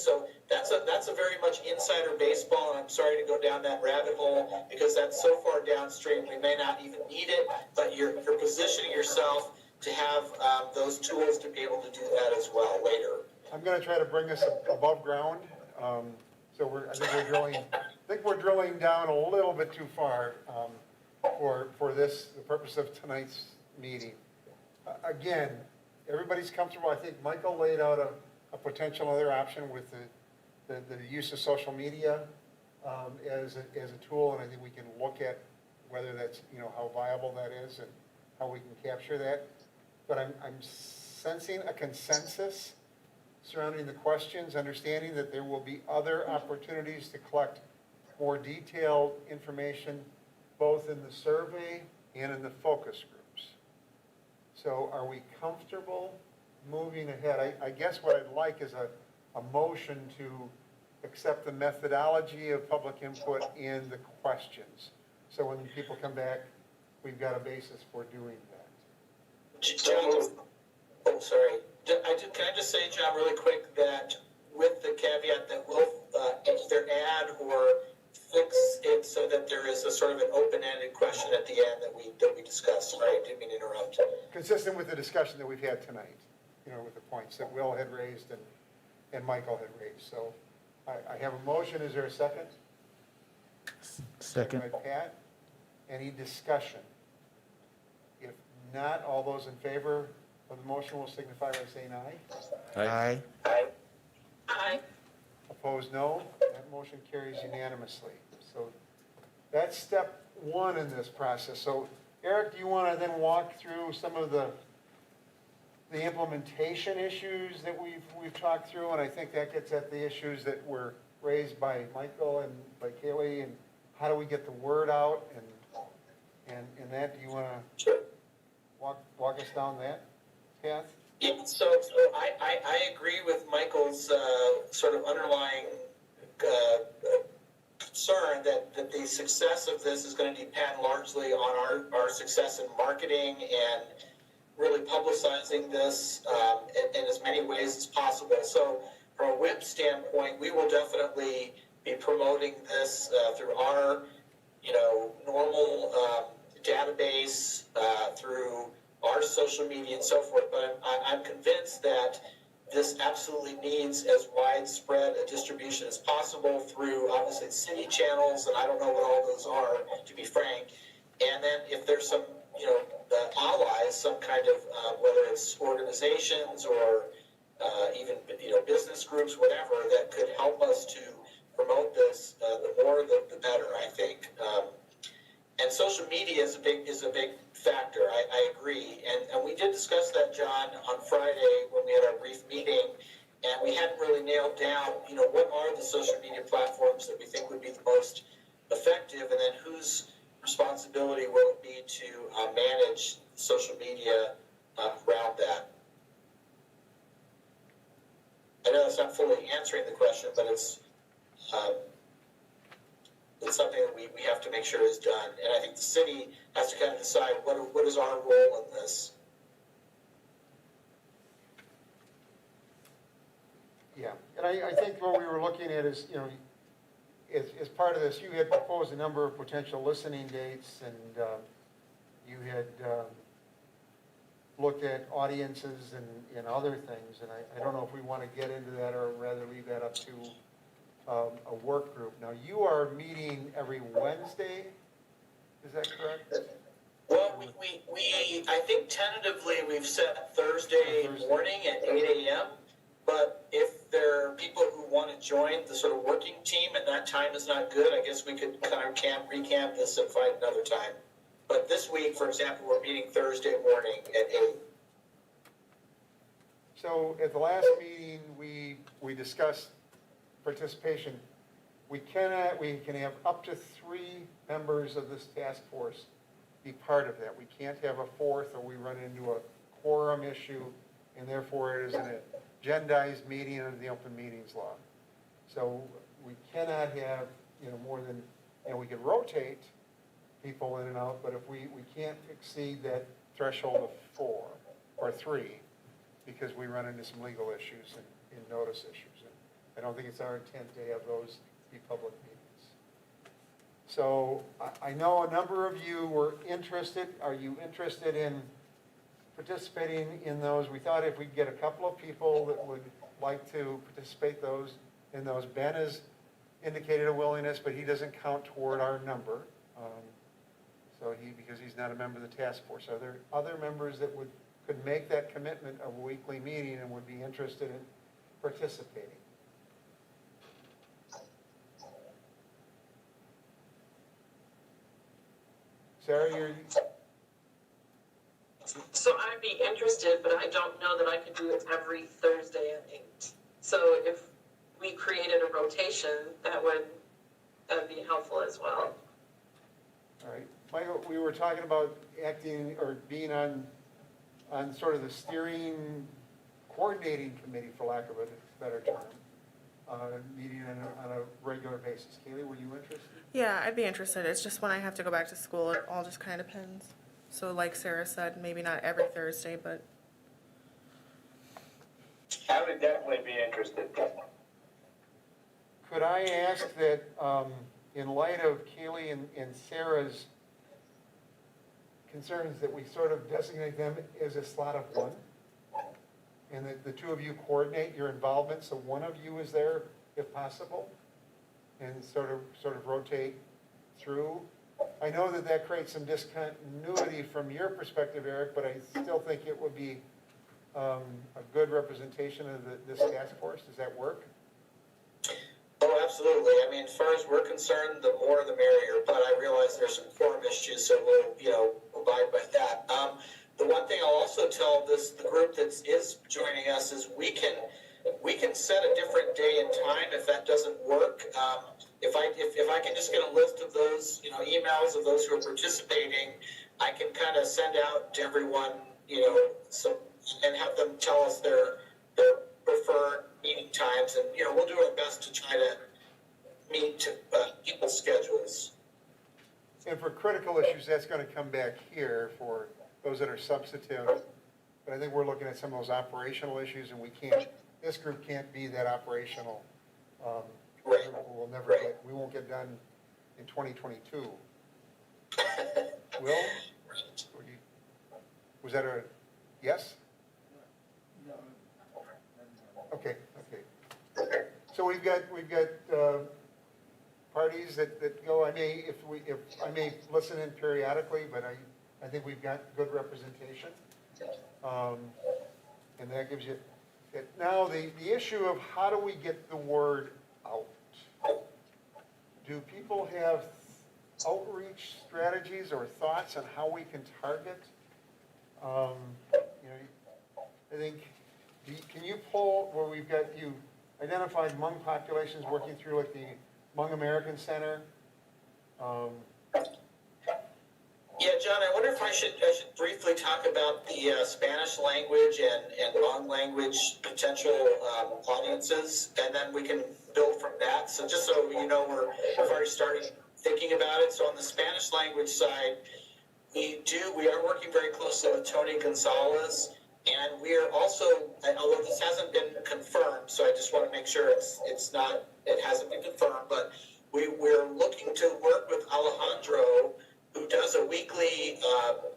that's a very much insider baseball, and I'm sorry to go down that rabbit hole, because that's so far downstream we may not even need it, but you're positioning yourself to have those tools to be able to do that as well later. I'm gonna try to bring us above ground. So I think we're drilling down a little bit too far, for this, the purpose of tonight's meeting. Again, everybody's comfortable. I think Michael laid out a potential other option with the use of social media, as a tool, and I think we can look at whether that's, how viable that is and how we can capture that. But I'm sensing a consensus surrounding the questions, understanding that there will be other opportunities to collect more detailed information, both in the survey and in the focus groups. So are we comfortable moving ahead? I guess what I'd like is a motion to accept the methodology of public input and the questions. So when people come back, we've got a basis for doing that. John, oh, sorry. Can I just say, John, really quick, that with the caveat that we'll either add or fix it so that there is a sort of an open-ended question at the end that we discussed. Sorry, I didn't mean to interrupt. Consistent with the discussion that we've had tonight, with the points that Will had raised and Michael had raised. So I have a motion. Is there a second? Second. By Pat. Any discussion? If not, all those in favor of the motion will signify by saying aye. Aye. Aye. Opposed, no. That motion carries unanimously. So that's step one in this process. So Eric, do you want to then walk through some of the implementation issues that we've talked through? And I think that gets at the issues that were raised by Michael and by Kaylee, and how do we get the word out and that, do you want to walk us down that path? Yeah, so I agree with Michael's sort of underlying concern that the success of this is going to depend largely on our success in marketing and really publicizing this in as many ways as possible. So from a WIP standpoint, we will definitely be promoting this through our, normal database, through our social media and so forth. But I'm convinced that this absolutely needs as widespread a distribution as possible through, obviously, city channels, and I don't know what all those are, to be frank. And then if there's some, allies, some kind of, whether it's organizations or even, business groups, whatever, that could help us to promote this, the more, the better, I think. And social media is a big factor. I agree. And we did discuss that, John, on Friday when we had our brief meeting, and we hadn't really nailed down, what are the social media platforms that we think would be the most effective, and then whose responsibility will it be to manage social media around that. I know that's not fully answering the question, but it's something that we have to make sure is done. And I think the city has to kind of decide what is our role in this. Yeah, and I think what we were looking at is, as part of this, you had proposed a number of potential listening dates, and you had looked at audiences and other things, and I don't know if we want to get into that or rather leave that up to a work group. Now, you are meeting every Wednesday, is that correct? Well, we I think tentatively we've set Thursday morning at 8 a.m., but if there are people who want to join the sort of working team and that time is not good, I guess we could kind of recamp this and find another time. But this week, for example, we're meeting Thursday morning at 8. So at the last meeting, we discussed participation. We can have up to 3 members of this task force be part of that. We can't have a fourth, or we run into a quorum issue, and therefore it is an agendized meeting under the open meetings law. So we cannot have, more than, we can rotate people in and out, but if we can't exceed that threshold of 4 or 3, because we run into some legal issues and notice issues. And I don't think it's our intent to have those be public meetings. So I know a number of you were interested. Are you interested in participating in those. We thought if we could get a couple of people that would like to participate in those. Ben has indicated a willingness, but he doesn't count toward our number. Because he's not a member of the task force. Are there other members that could make that commitment of a weekly meeting and would be interested in participating? Sarah, So I'd be interested, but I don't know that I could do it every Thursday at 8. So if we created a rotation, that'd be helpful as well. all right. Michael, we were talking about acting or being on sort of the steering, coordinating committee, for lack of a better term, meeting on a regular basis. Kaylee, were you interested? Yeah, I'd be interested. It's just when I have to go back to school, it all just kind of depends. So like Sarah said, maybe not every Thursday, but I would definitely be interested. Could I ask that, in light of Kaylee and Sarah's concerns, that we sort of designate them as a slot of one? And that the two of you coordinate your involvement, so one of you is there if possible? And sort of rotate through? I know that creates some discontinuity from your perspective, Eric, but I still think it would be a good representation of this task force. Does that work? Oh, absolutely. I mean, as far as we're concerned, the more the merrier, but I realize there's some quorum issues, so we'll, abide by that. The one thing I'll also tell the group that is joining us is we can set a different day and time if that doesn't work. If I can just get a list of those, emails of those who are participating, I can kind of send out to everyone, and have them tell us their preferred meeting times, and we'll do our best to try to meet to people's schedules. And for critical issues, that's going to come back here for those that are substantive. But I think we're looking at some of those operational issues, and this group can't be that operational. Right. We won't get done in 2022. Will? Was that a yes? Okay. So we've got parties that go. I may listen in periodically, but I think we've got good representation. And that gives you it. Now the issue of how do we get the word out? Do people have outreach strategies or thoughts on how we can target? I think, can you pull where we've got, you identified Hmong populations working through like the Hmong American Center? Yeah, John, I wonder if I should briefly talk about the Spanish language and Hmong language potential audiences, and then we can build from that. So just so you know, we've already started thinking about it. So on the Spanish language side, we are working very closely with Tony Gonzalez, and we are also, although this hasn't been confirmed, so I just want to make sure it hasn't been confirmed, but we're looking to work with Alejandro, who does a weekly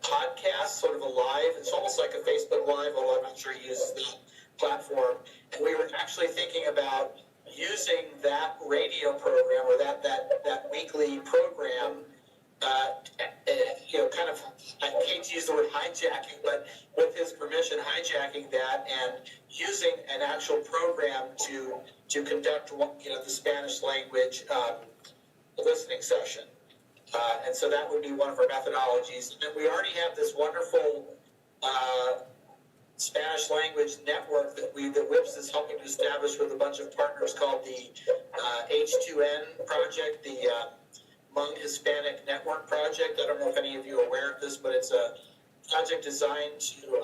podcast, sort of a live. It's almost like a Facebook Live, although I'm not sure he uses the platform. And we were actually thinking about using that radio program or that weekly program, kind of, I hate to use the word hijacking, but with his permission, hijacking that and using an actual program to conduct, the Spanish language listening session. And so that would be one of our methodologies. And we already have this wonderful Spanish language network that WIPS is helping to establish with a bunch of partners called the H2N project, the Hmong Hispanic Network Project. I don't know if any of you are aware of this, but it's a project designed to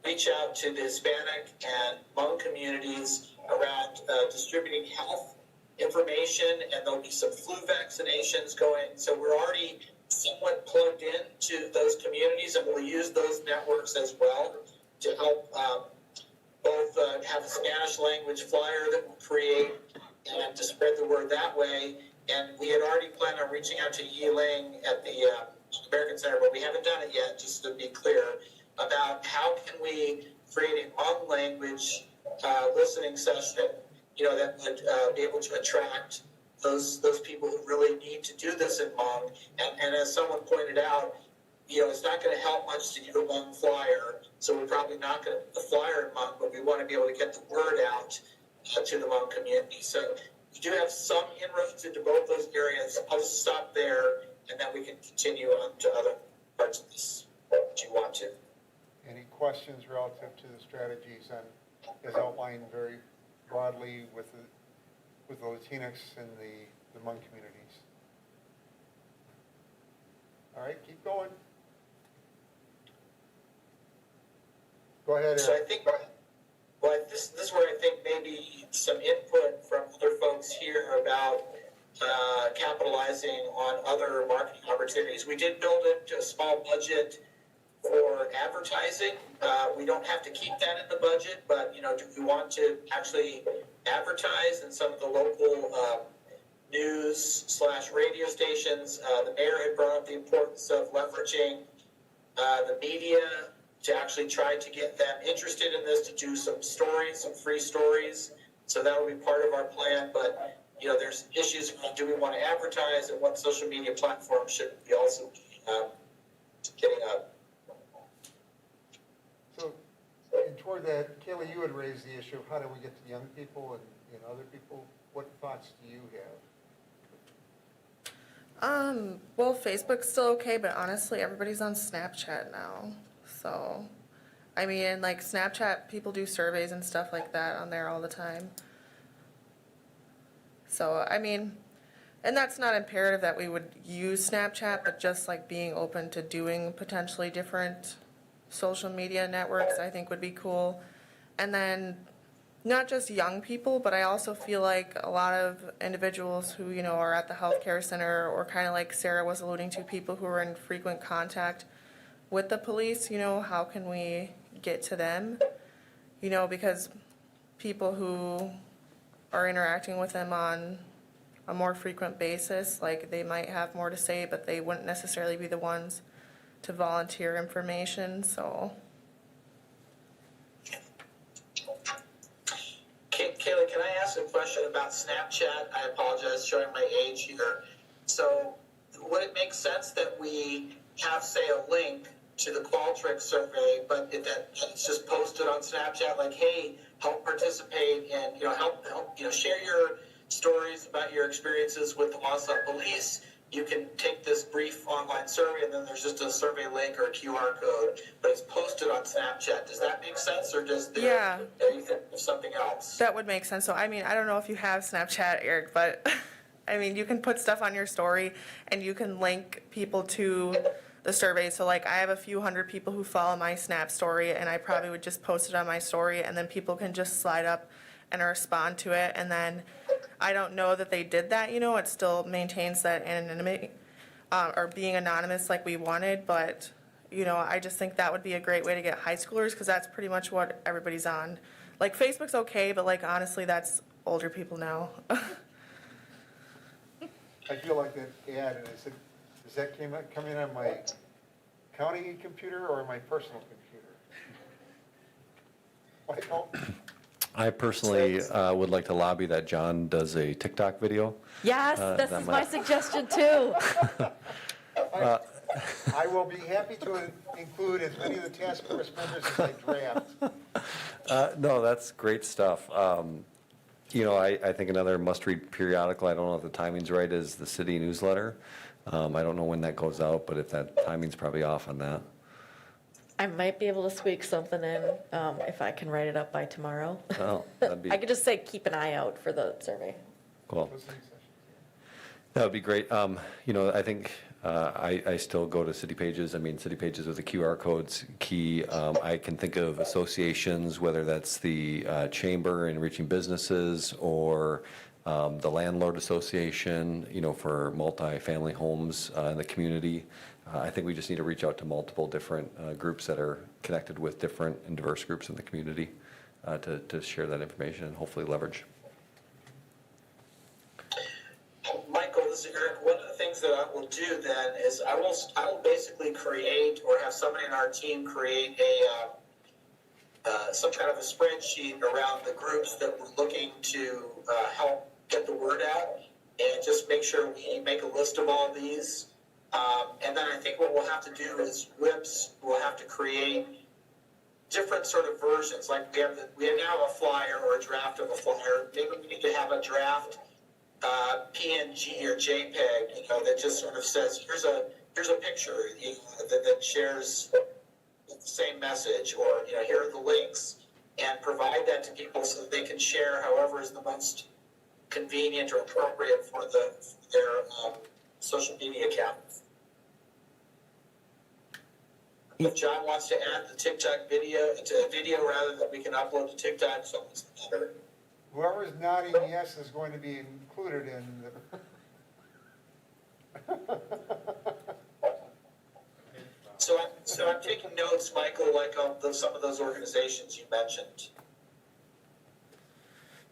reach out to the Hispanic and Hmong communities around distributing health information, and there'll be some flu vaccinations going. So we're already somewhat plugged in to those communities, and we'll use those networks as well to help both have a Spanish language flyer that we'll create and to spread the word that way. And we had already planned on reaching out to Yi Ling at the American Center, but we haven't done it yet, just to be clear. about how can we create a Hmong language listening session, that would be able to attract those people who really need to do this in Hmong. And as someone pointed out, it's not going to help much to do a Hmong flyer, so we're probably not going to put the flyer in Hmong, but we want to be able to get the word out to the Hmong community. So we do have some inroads into both those areas. I'll just stop there, and then we can continue on to other parts of this if you want to. Any questions relative to the strategies as outlined very broadly with the Latinx and the Hmong communities? All right, keep going. Go ahead, So I Eric. think, this is where I think maybe some input from other folks here about capitalizing on other marketing opportunities. We did build into a small budget for advertising. We don't have to keep that in the budget, but do we want to actually advertise in some of the local news/radio stations? The mayor had brought up the importance of leveraging the media to actually try to get them interested in this, to do some stories, some free stories. So that will be part of our plan. But there's issues about, do we want to advertise, and what social media platforms should we also be getting up? So, and toward that, Kayla, you had raised the issue of how do we get to young people and other people. What thoughts do you have? Well, Facebook's still okay, but honestly, everybody's on Snapchat now. So, I mean, like Snapchat, people do surveys and stuff like that on there all the time. So, I mean, and that's not imperative that we would use Snapchat, but just like being open to doing potentially different social media networks, I think would be cool. And then not just young people, but I also feel like a lot of individuals who, are at the healthcare center, or kind of like Sarah was alluding to, people who are in frequent contact with the police, how can we get to them? Because people who are interacting with them on a more frequent basis, like they might have more to say, but they wouldn't necessarily be the ones to volunteer information, so. Kayla, can I ask a question about Snapchat? I apologize, showing my age here. So would it make sense that we have, say, a link to the Qualtrics survey, but that it's just posted on Snapchat, like, hey, help participate and, help, share your stories about your experiences with the Wausau police. You can take this brief online survey, and then there's just a survey link or a QR code, but it's posted on Snapchat. Does that make sense, or does there you think of something else? That would make sense. So, I mean, I don't know if you have Snapchat, Eric, but I mean, you can put stuff on your story and you can link people to the survey. So, like, I have a few hundred people who follow my Snap story, and I probably would just post it on my story, and then people can just slide up and respond to it. And then I don't know that they did that, it still maintains that anonymity, or being anonymous like we wanted, but, I just think that would be a great way to get high schoolers, because that's pretty much what everybody's on. Like, Facebook's okay, but, like, honestly, that's older people now. I feel like that ad, and I said, does that come in on my county computer or my personal computer? Michael? I personally would like to lobby that John does a TikTok video. Yes, this that is my suggestion too. I will be happy to include as many of the task force members as I draft. No, that's great stuff. I think another must-read periodical, I don't know if the timing's right, is the city newsletter. I don't know when that goes out, but if that timing's probably off on that. I might be able to squeak something in if I can write it up by tomorrow. Oh, that'd be I could just say, keep an eye out for the survey. cool. Listening sessions, That would be great. I think I still go to city pages. I mean, city pages with the QR codes key. I can think of associations, whether that's the chamber and reaching businesses, or the landlord association, for multifamily homes in the community. I think we just need to reach out to multiple different groups that are connected with different and diverse groups in the community to share that information and hopefully leverage. Michael, this is Eric. One of the things that I would do then is I will basically create or have somebody in our team create some kind of a spreadsheet around the groups that we're looking to help get the word out, and just make sure we make a list of all these. And then I think what we'll have to do is we'll have to create different sort of versions. Like we have now a flyer or a draft of a flyer. Maybe we need to have a draft PNG or JPEG, that just sort of says, here's a picture, that shares the same message, or, here are the links, and provide that to people so that they can share however is the most convenient or appropriate for their social media account. If John wants to add the TikTok video to a video rather than we can upload to TikTok, so it's better. Whoever's nodding yes is going to be included in the. So I'm taking notes, Michael, like on some of those organizations you mentioned.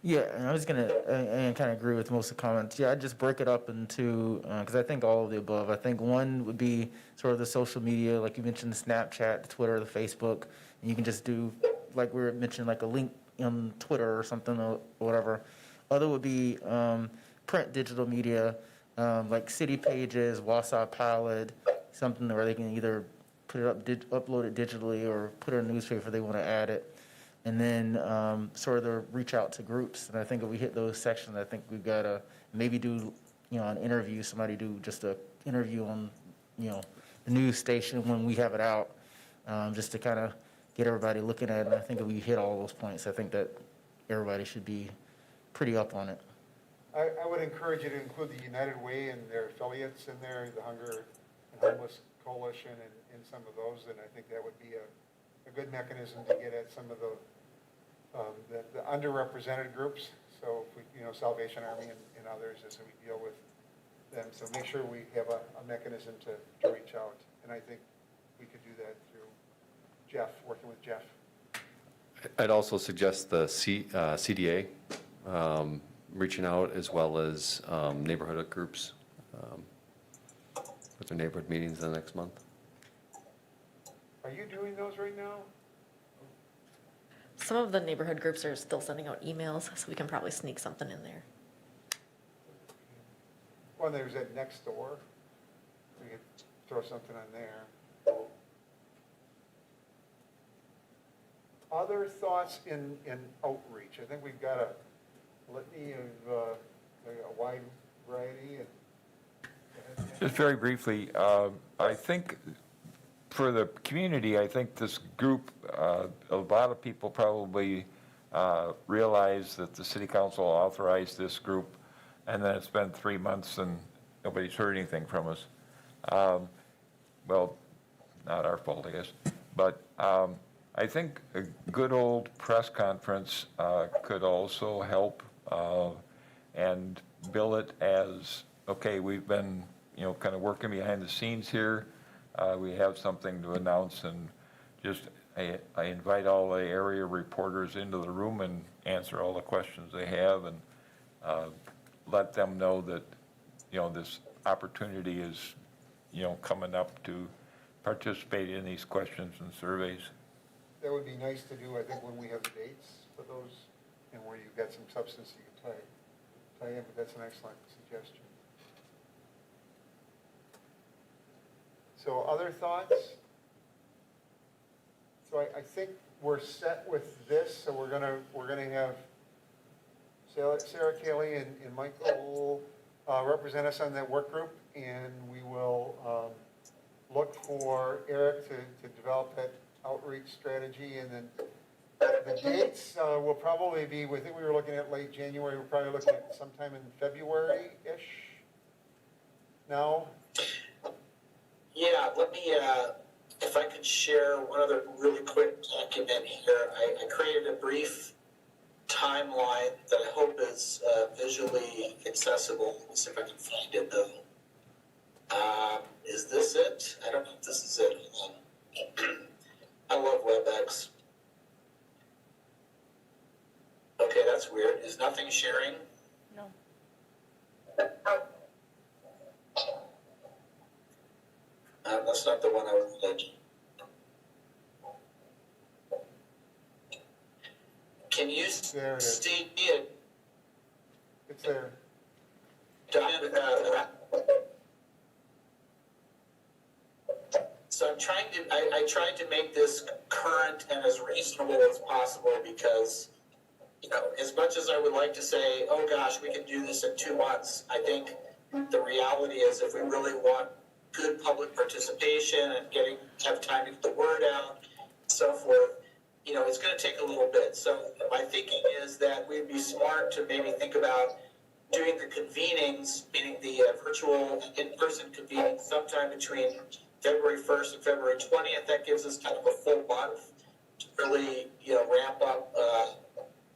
Yeah, and I was gonna, and kind of agree with most of the comments. Yeah, I'd just break it up into, because I think all of the above. I think one would be sort of the social media, like you mentioned, the Snapchat, the Twitter, the Facebook, and you can just do, like we were mentioning, like a link on Twitter or something or whatever. Other would be print digital media, like city pages, Wausau Pilot, something where they can either put it up, upload it digitally, or put it in a newspaper if they want to add it. And then sort of reach out to groups. And I think if we hit those sections, I think we've got to maybe do, an interview, somebody do just a interview on, the news station when we have it out, just to kind of get everybody looking at it. And I think if we hit all those points, I think that everybody should be pretty up on it. I would encourage you to include the United Way and their affiliates in there, the Hunger and Homeless Coalition and some of those. And I think that would be a good mechanism to get at some of the underrepresented groups. So if we, Salvation Army and others as we deal with them. So make sure we have a mechanism to reach out. And I think we could do that through Jeff, working with Jeff. I'd also suggest the CDA reaching out, as well as neighborhood groups with their neighborhood meetings the next month. Are you doing those right now? Some of the neighborhood groups are still sending out emails, so we can probably sneak something in there. Well, there's that next door. We could throw something on there. Other thoughts in outreach? I think we've got a litany of a wide variety. Just very briefly, I think for the community, I think this group, a lot of people probably realize that the city council authorized this group, and then it's been 3 months and nobody's heard anything from us. Well, not our fault, I guess. But I think a good old press conference could also help, and bill it as, okay, we've been, kind of working behind the scenes here. We have something to announce, and just I invite all the area reporters into the room and answer all the questions they have, and let them know that, this opportunity is, coming up to participate in these questions and surveys. That would be nice to do, I think, when we have the dates for those, and where you've got some substance you can tie in, but that's an excellent suggestion. So other thoughts? So I think we're set with this, so we're gonna have Sarah Kelly and Michael represent us on that work group, and we will look for Eric to develop that outreach strategy, and then the dates will probably be, I think we were looking at late January, we're probably looking at sometime in February-ish now. Yeah, let me, if I could share one other really quick document here. I created a brief timeline that I hope is visually accessible. Let's see if I can find it, though. Is this it? I don't know if this is it. Hold on. I love WebEx. Okay, that's weird. Is nothing sharing? No. That's not the one I wanted. Can you There it is. see it? It's there. So I'm trying to, I tried to make this current and as reasonable as possible because, you know, as much as I would like to say, oh gosh, we can do this in 2 months, I think the reality is if we really want good public participation and have time to get the word out, and so forth, you know, it's going to take a little bit. So my thinking is that we'd be smart to maybe think about doing the convenings, meaning the virtual in-person convenings sometime between February 1st and February 20th. That gives us kind of a full month to really, you know, ramp up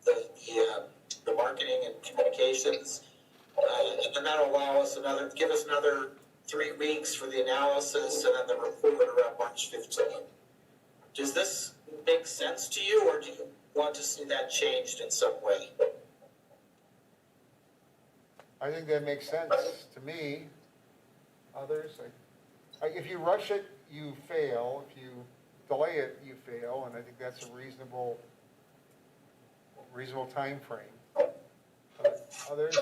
the marketing and communications. And then that'll give us another 3 weeks for the analysis and then the report around March 15th. Does this make sense to you, or do you want to see that changed in some way? I think that makes sense to me. Others, if you rush it, you fail. If you delay it, you fail, and I think that's a reasonable time frame. Others,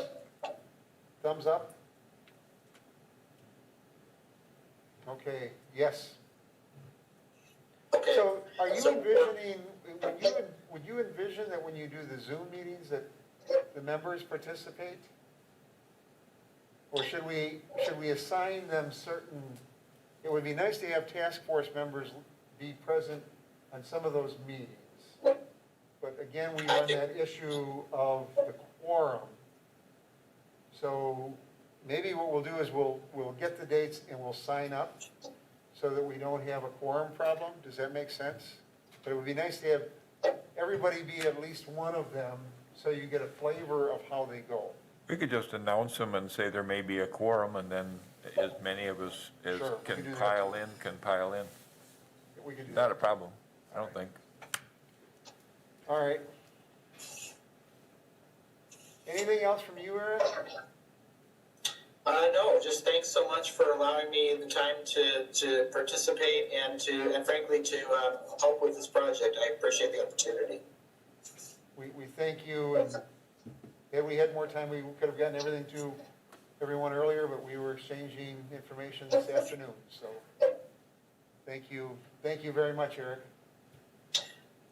thumbs up? Okay, yes. Okay. So are you envisioning, would you envision that when you do the Zoom meetings that the members participate? Or should we assign them certain, it would be nice to have task force members be present on some of those meetings. But again, we run that issue of the quorum. So maybe what we'll do is we'll get the dates and we'll sign up so that we don't have a quorum problem. Does that make sense? But it would be nice to have everybody be at least one of them so you get a flavor of how they go. We could just announce them and say there may be a quorum, and then as many of us as Sure, we can could do that pile too. in, can pile in. We could do Not that. a problem, I don't think. All right. Anything else from you, Eric? No, just thanks so much for allowing me the time to participate and frankly to help with this project. I appreciate the opportunity. We thank you, and if we had more time, we could have gotten everything to everyone earlier, but we were exchanging information this afternoon, so thank you very much, Eric.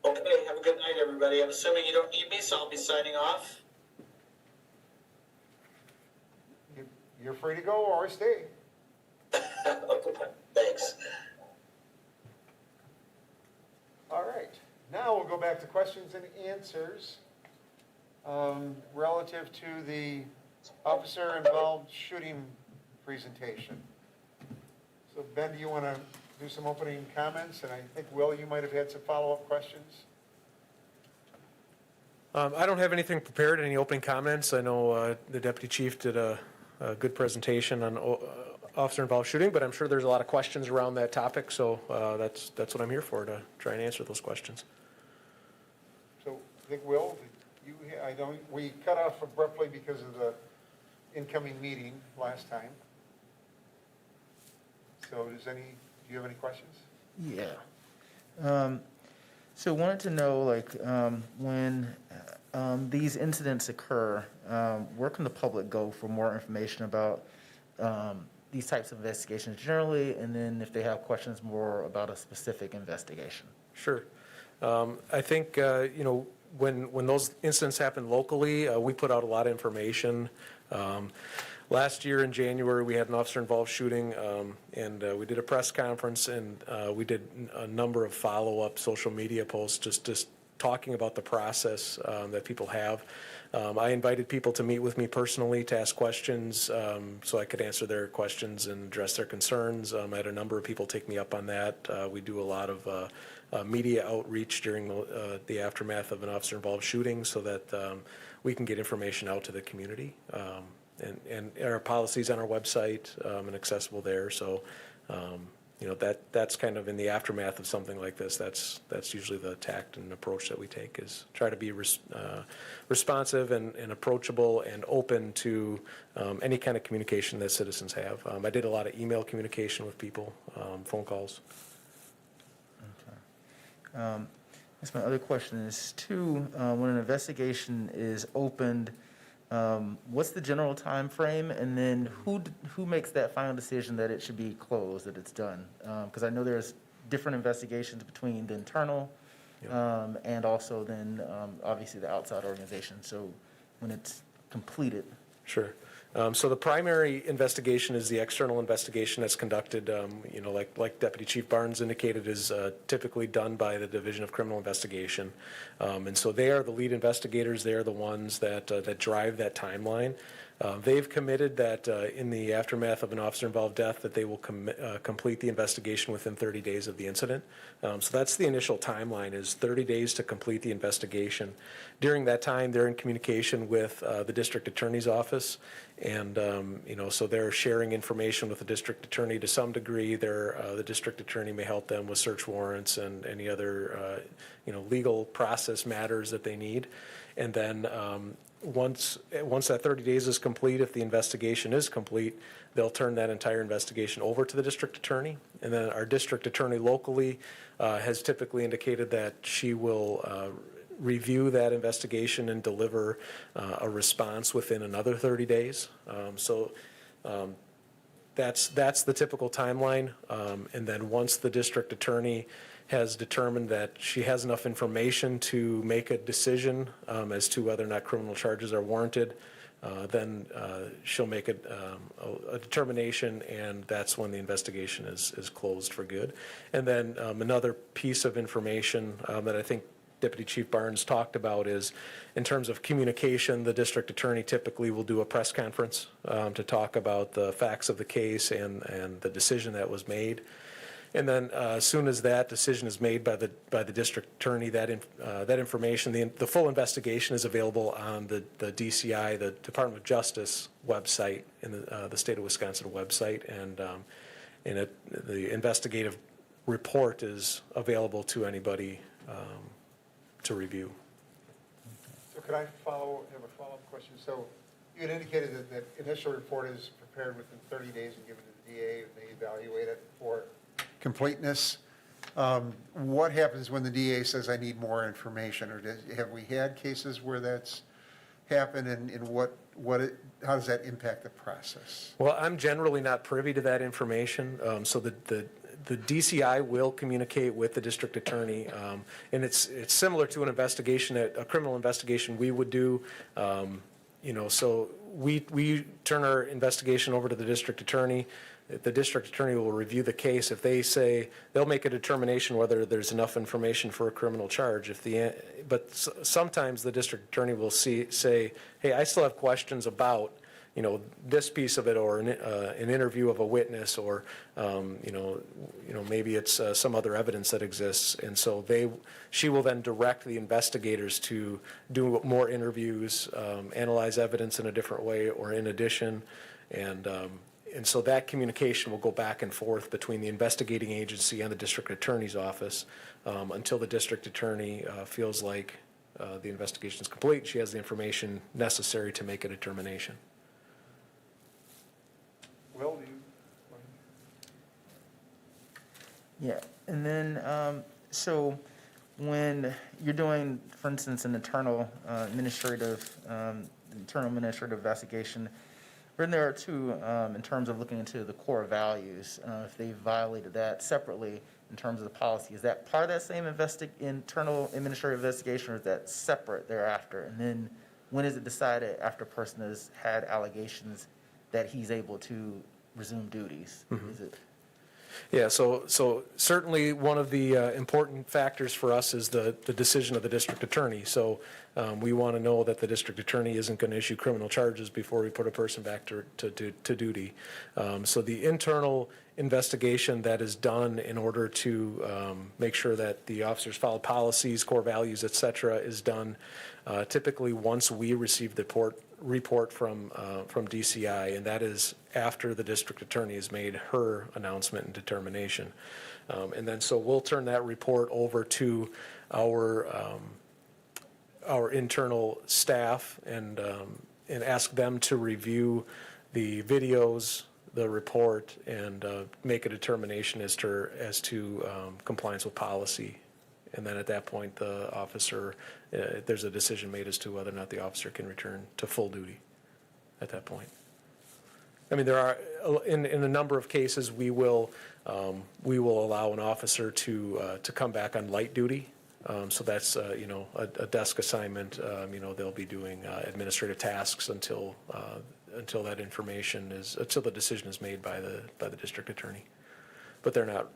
Okay, have a good night, everybody. I'm assuming you don't need me, so I'll be signing off. You're free to go or stay. Thanks. All right, now we'll go back to questions and answers relative to the officer-involved shooting presentation. So Ben, do you want to do some opening comments? And I think, Will, you might have had some follow-up questions. I don't have anything prepared, any opening comments. I know the deputy chief did a good presentation on officer-involved shooting, but I'm sure there's a lot of questions around that topic, so that's what I'm here for, to try and answer those questions. So I think, Will, we cut off abruptly because of the incoming meeting last time. So do you have any questions? Yeah. So wanted to know, like, when these incidents occur, where can the public go for more information about these types of investigations generally, and then if they have questions more about a specific investigation? Sure. I think, when those incidents happen locally, we put out a lot of information. Last year in January, we had an officer-involved shooting, and we did a press conference, and we did a number of follow-up social media posts just talking about the process that people have. I invited people to meet with me personally to ask questions so I could answer their questions and address their concerns. I had a number of people take me up on that. We do a lot of media outreach during the aftermath of an officer-involved shooting so that we can get information out to the community. And our policies on our website and accessible there. So That's kind of in the aftermath of something like this. That's usually the tact and approach that we take, is try to be responsive and approachable and open to any kind of communication that citizens have. I did a lot of email communication with people, phone calls. I guess my other question is too, when an investigation is opened, what's the general time frame, and then who makes that final decision that it should be closed, that it's done? Because I know there's different investigations between the internal and also then obviously the outside organization. So when it's completed. Sure. So the primary investigation is the external investigation that's conducted, like Deputy Chief Barnes indicated, is typically done by the Division of Criminal Investigation. And so they are the lead investigators. They are the ones that drive that timeline. They've committed that in the aftermath of an officer-involved death that they will complete the investigation within 30 days of the incident. So that's the initial timeline, is 30 days to complete the investigation. During that time, they're in communication with the district attorney's office, and so they're sharing information with the district attorney to some degree. The district attorney may help them with search warrants and any other legal process matters that they need. And then once that 30 days is complete, if the investigation is complete, they'll turn that entire investigation over to the district attorney. And then our district attorney locally has typically indicated that she will review that investigation and deliver a response within another 30 days. That's the typical timeline. And then once the district attorney has determined that she has enough information to make a decision as to whether or not criminal charges are warranted, then she'll make a determination, and that's when the investigation is closed for good. And then another piece of information that I think Deputy Chief Barnes talked about is, in terms of communication, the district attorney typically will do a press conference to talk about the facts of the case and the decision that was made. And then as soon as that decision is made by the district attorney, that information, the full investigation is available on the DCI, the Department of Justice website, in the state of Wisconsin website, and the investigative report is available to anybody to review. So could I have a follow-up question? So you had indicated that the initial report is prepared within 30 days and given to the DA, and they evaluate it for completeness. What happens when the DA says, I need more information? Or have we had cases where that's happened, and how does that impact the process? Well, I'm generally not privy to that information, so the DCI will communicate with the district attorney, and it's similar to an investigation, a criminal investigation we would do. So we turn our investigation over to the district attorney. The district attorney will review the case. If they say, they'll make a determination whether there's enough information for a criminal charge. But sometimes the district attorney will say, hey, I still have questions about this piece of it, or an interview of a witness, or maybe it's some other evidence that exists. And so she will then direct the investigators to do more interviews, analyze evidence in a different way or in addition, and so that communication will go back and forth between the investigating agency and the district attorney's office until the district attorney feels like the investigation is complete. She has the information necessary to make a determination. Will you? Yeah, and then, so when you're doing, for instance, an internal administrative investigation, then there are two, in terms of looking into the core values, if they violated that separately in terms of the policy. Is that part of that same internal administrative investigation, or is that separate thereafter? And then when is it decided, after a person has had allegations, that he's able to resume duties? Mm-hmm. Is it? Yeah, so certainly one of the important factors for us is the decision of the district attorney. So we want to know that the district attorney isn't going to issue criminal charges before we put a person back to duty. So the internal investigation that is done in order to make sure that the officers follow policies, core values, et cetera, is done typically once we receive the report from DCI, and that is after the district attorney has made her announcement and determination. And then so we'll turn that report over to our internal staff and ask them to review the videos, the report, and make a determination as to compliance with policy. And then at that point, the officer, there's a decision made as to whether or not the officer can return to full duty at that point. I mean, there are, in a number of cases, we will allow an officer to come back on light duty. So that's, a desk assignment. They'll be doing administrative tasks until that information until the decision is made by the district attorney. But they're not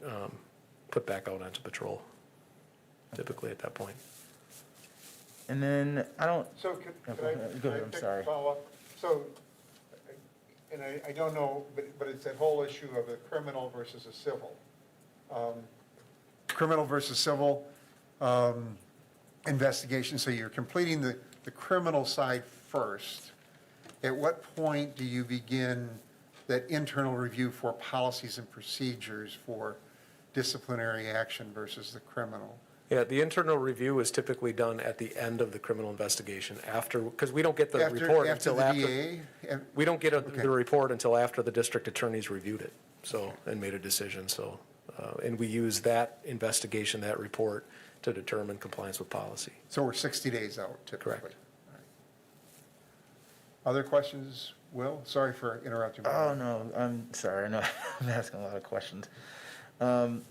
put back out onto patrol typically at that point. And then, I don't, So Go ahead, I'm sorry. Follow up? So, and I don't know, but it's that whole issue of a criminal versus a civil. Criminal versus civil investigation, so you're completing the criminal side first. At what point do you begin that internal review for policies and procedures for disciplinary action versus the criminal? Yeah, the internal review is typically done at the end of the criminal investigation after, because we don't get the report until after. DA? We don't get the report until after the district attorney's reviewed it, so, and made a decision, so. And we use that investigation, that report, to determine compliance with policy. So we're 60 days out typically? Correct. All right. Other questions, Will? Sorry for interrupting. oh, no, I'm sorry, I know I'm asking a lot of questions. And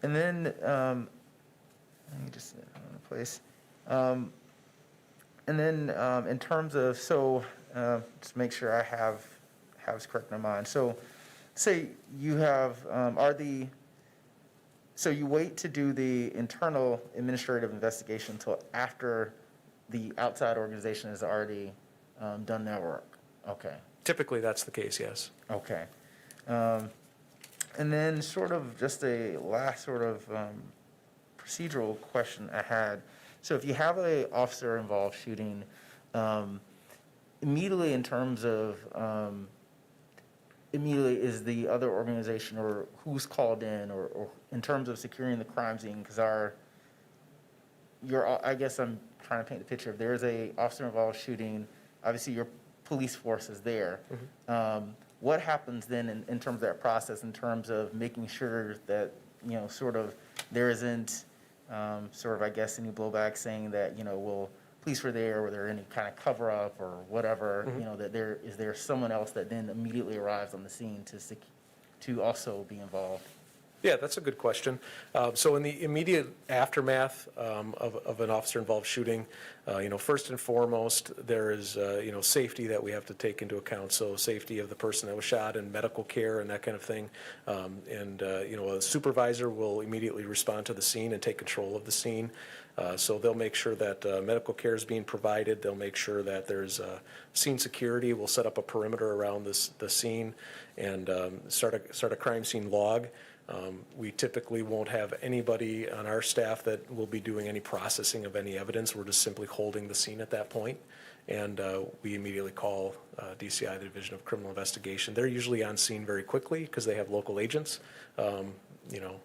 then, let me just sit in place. And then, in terms of, just make sure I have this correct in mind. So, say you have, so you wait to do the internal administrative investigation until after the outside organization has already done their work? Okay. Typically, that's the case, yes. Okay. And then sort of just a last sort of procedural question I had. So if you have a officer-involved shooting, immediately in terms of, immediately is the other organization or who's called in or in terms of securing the crime scene? Because I guess I'm trying to paint the picture. If there's a officer-involved shooting, obviously your police force is there. Mm-hmm. What happens then in terms of that process, in terms of making sure that, sort of there isn't sort of, I guess, any blowback saying that, well, police were there, or there any kind of cover-up or whatever, Mm-hmm. that is there someone else that then immediately arrives on the scene to also be involved? Yeah, that's a good question. So in the immediate aftermath of an officer-involved shooting, first and foremost, there is, safety that we have to take into account. So safety of the person that was shot and medical care and that kind of thing. A supervisor will immediately respond to the scene and take control of the scene. So they'll make sure that medical care is being provided. They'll make sure that there's scene security. We'll set up a perimeter around the scene and start a crime scene log. We typically won't have anybody on our staff that will be doing any processing of any evidence. We're just simply holding the scene at that point. And we immediately call DCI, the Division of Criminal Investigation. They're usually on scene very quickly because they have local agents.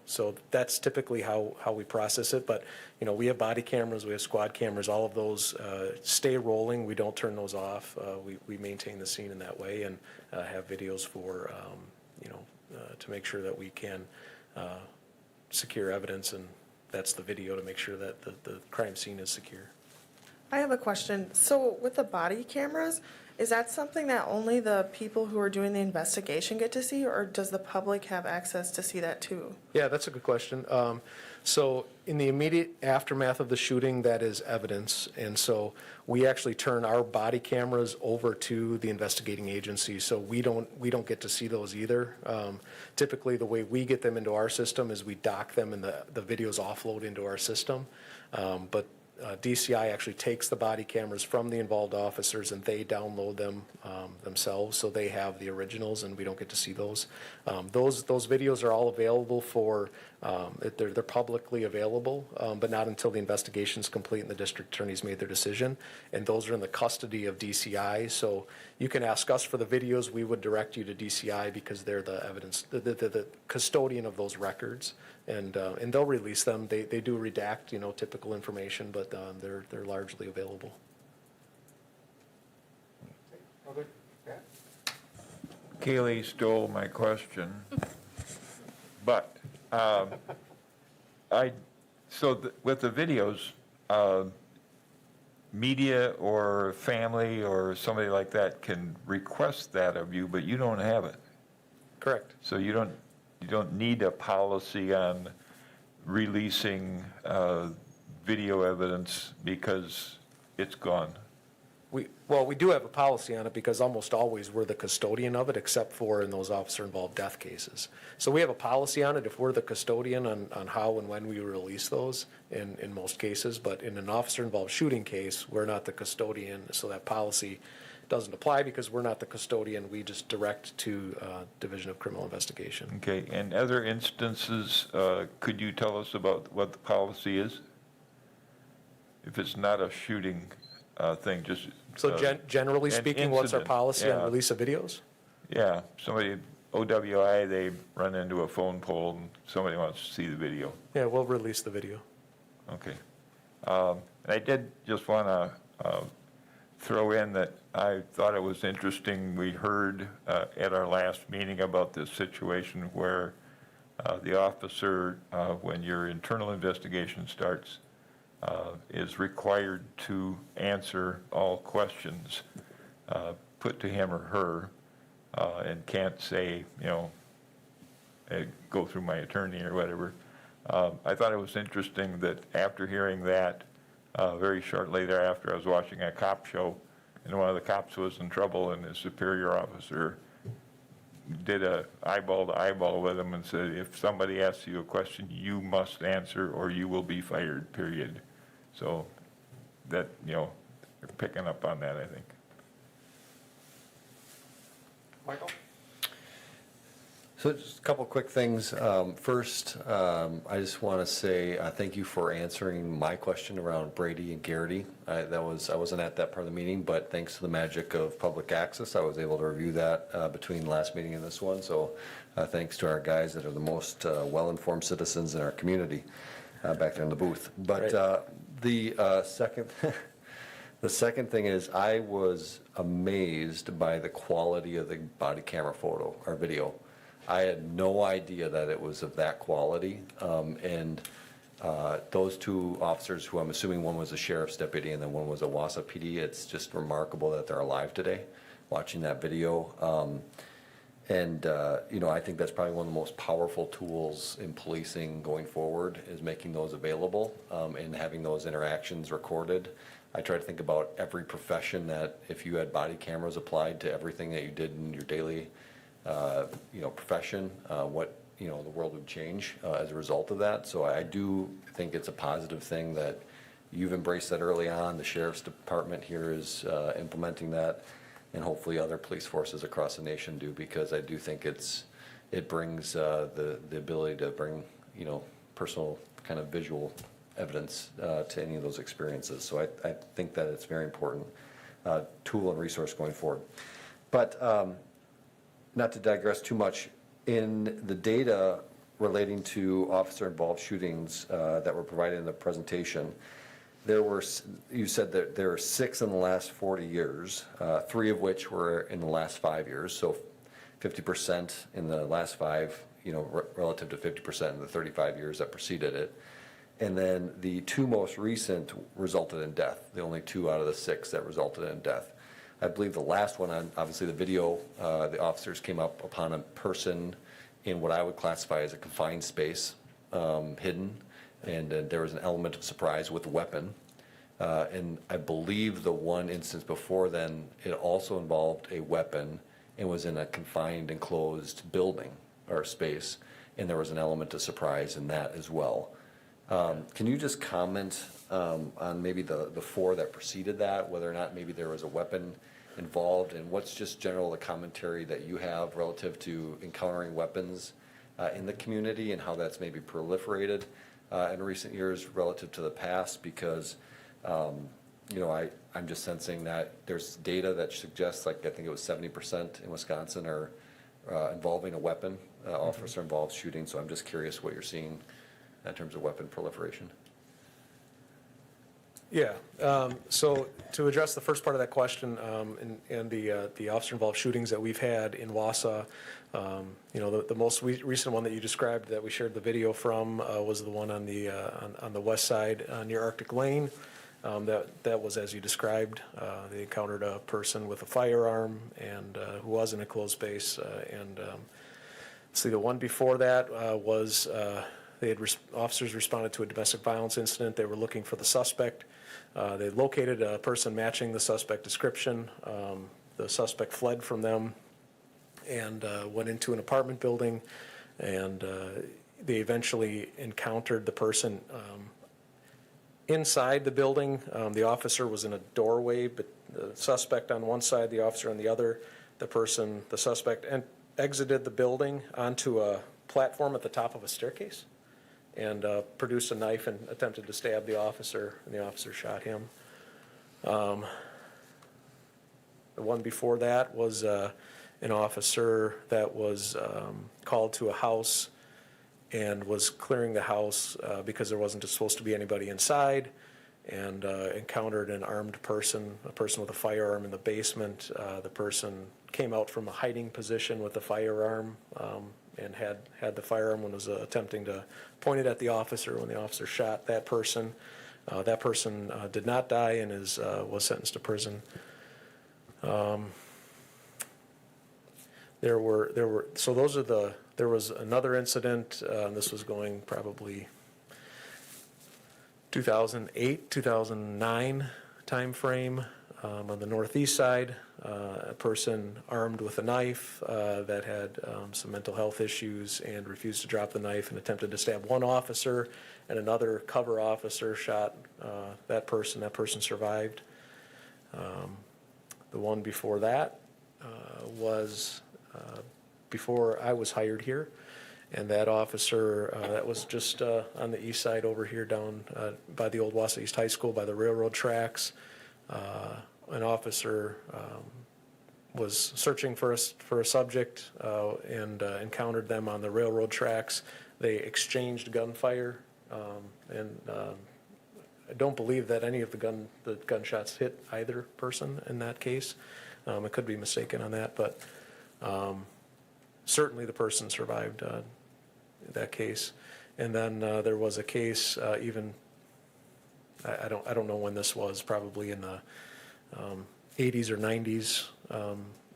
So that's typically how we process it. But, we have body cameras, we have squad cameras, all of those stay rolling. We don't turn those off. We maintain the scene in that way and have videos for, to make sure that we can secure evidence, and that's the video to make sure that the crime scene is secure. I have a question. So with the body cameras, is that something that only the people who are doing the investigation get to see, or does the public have access to see that too? Yeah, that's a good question. So in the immediate aftermath of the shooting, that is evidence. And so we actually turn our body cameras over to the investigating agency. So we don't get to see those either. Typically, the way we get them into our system is we dock them and the videos offload into our system. But DCI actually takes the body cameras from the involved officers and they download them themselves, so they have the originals and we don't get to see those. Those videos are all available for, they're publicly available, but not until the investigation's complete and the district attorney's made their decision. And those are in the custody of DCI, so you can ask us for the videos. We would direct you to DCI because they're the evidence, the custodian of those records. And they'll release them. They do redact, typical information, but they're largely available. Other, Pat? Kaylee stole my question, but with the videos, media or family or somebody like that can request that of you, but you don't have it. Correct. So you don't need a policy on releasing video evidence because it's gone. We do have a policy on it because almost always we're the custodian of it, except for in those officer-involved death cases. So we have a policy on it if we're the custodian on how and when we release those in most cases. But in an officer-involved shooting case, we're not the custodian, so that policy doesn't apply because we're not the custodian. We just direct to Division of Criminal Investigation. Okay, and other instances, could you tell us about what the policy is? If it's not a shooting thing, just. So generally an speaking, what's our incident, policy on yeah. release of videos? Yeah, somebody, OWI, they run into a phone pole and somebody wants to see the video. Yeah, we'll release the video. Okay. And I did just want to throw in that I thought it was interesting, we heard at our last meeting about this situation where the officer, when your internal investigation starts, is required to answer all questions put to him or her, and can't say, go through my attorney or whatever. I thought it was interesting that after hearing that, very shortly thereafter, I was watching a cop show, and one of the cops was in trouble, and his superior officer did a eyeball to eyeball with him and said, if somebody asks you a question, you must answer or you will be fired, period. So that, you're picking up on that, I think. Michael? So just a couple quick things. First, I just want to say thank you for answering my question around Brady and Garrity. I wasn't at that part of the meeting, but thanks to the magic of public access, I was able to review that between last meeting and this one. So thanks to our guys that are the most well-informed citizens in our community back there in the booth. But the second the second thing is I was amazed by the quality of the body camera photo or video. I had no idea that it was of that quality. And those two officers, who I'm assuming one was a sheriff's deputy and then one was a Wausau PD, it's just remarkable that they're alive today, watching that video. I think that's probably one of the most powerful tools in policing going forward is making those available and having those interactions recorded. I try to think about every profession that if you had body cameras applied to everything that you did in your daily profession, what the world would change as a result of that. So I do think it's a positive thing that you've embraced that early on. The sheriff's department here is implementing that, and hopefully other police forces across the nation do, because I do think it brings the ability to bring personal kind of visual evidence to any of those experiences. So I think that it's a very important tool and resource going forward. But not to digress too much, in the data relating to officer-involved shootings that were provided in the presentation, you said that there were 6 in the last 40 years, 3 of which were in the last 5 years, so 50% in the last 5, relative to 50% in the 35 years that preceded it. And then the 2 most recent resulted in death, the only 2 out of the 6 that resulted in death. I believe the last one, obviously the video, the officers came up upon a person in what I would classify as a confined space, hidden, and there was an element of surprise with a weapon. And I believe the one instance before then, it also involved a weapon and was in a confined, enclosed building or space, and there was an element of surprise in that as well. Can you just comment on maybe the four that preceded that, whether or not maybe there was a weapon involved, and what's just general the commentary that you have relative to encountering weapons in the community and how that's maybe proliferated in recent years relative to the past? Because, you know, I'm just sensing that there's data that suggests, like, I think it was 70% in Wisconsin are involving a weapon, officer-involved shooting, so I'm just curious what you're seeing in terms of weapon proliferation. Yeah, so to address the first part of that question, and the officer-involved shootings that we've had in Wausau, you know, the most recent one that you described that we shared the video from was the one on the west side near Arctic Lane. That was as you described. They encountered a person with a firearm and who was in a closed space. See, the one before that was officers responded to a domestic violence incident. They were looking for the suspect. They located a person matching the suspect description. The suspect fled from them and went into an apartment building, and they eventually encountered the person inside the building. The officer was in a doorway, but the suspect on one side, the officer on the other. The suspect exited the building onto a platform at the top of a staircase and produced a knife and attempted to stab the officer, and the officer shot him. The one before that was an officer that was called to a house and was clearing the house because there wasn't supposed to be anybody inside, and encountered an armed person, a person with a firearm in the basement. The person came out from a hiding position with a firearm and had the firearm and was attempting to point it at the officer when the officer shot that person. That person did not die and was sentenced to prison. There was another incident, this was going probably 2008, 2009 timeframe, on the northeast side. A person armed with a knife that had some mental health issues and refused to drop the knife and attempted to stab one officer, and another cover officer shot that person. That person survived. The one before that was before I was hired here, and that officer, that was just on the east side over here down by the old Wausau East High School by the railroad tracks. An officer was searching for a subject and encountered them on the railroad tracks. They exchanged gunfire, and I don't believe that any of the gunshots hit either person in that case. I could be mistaken on that, but certainly the person survived that case. And then there was a case even, I don't know when this was, probably in the 80s or 90s,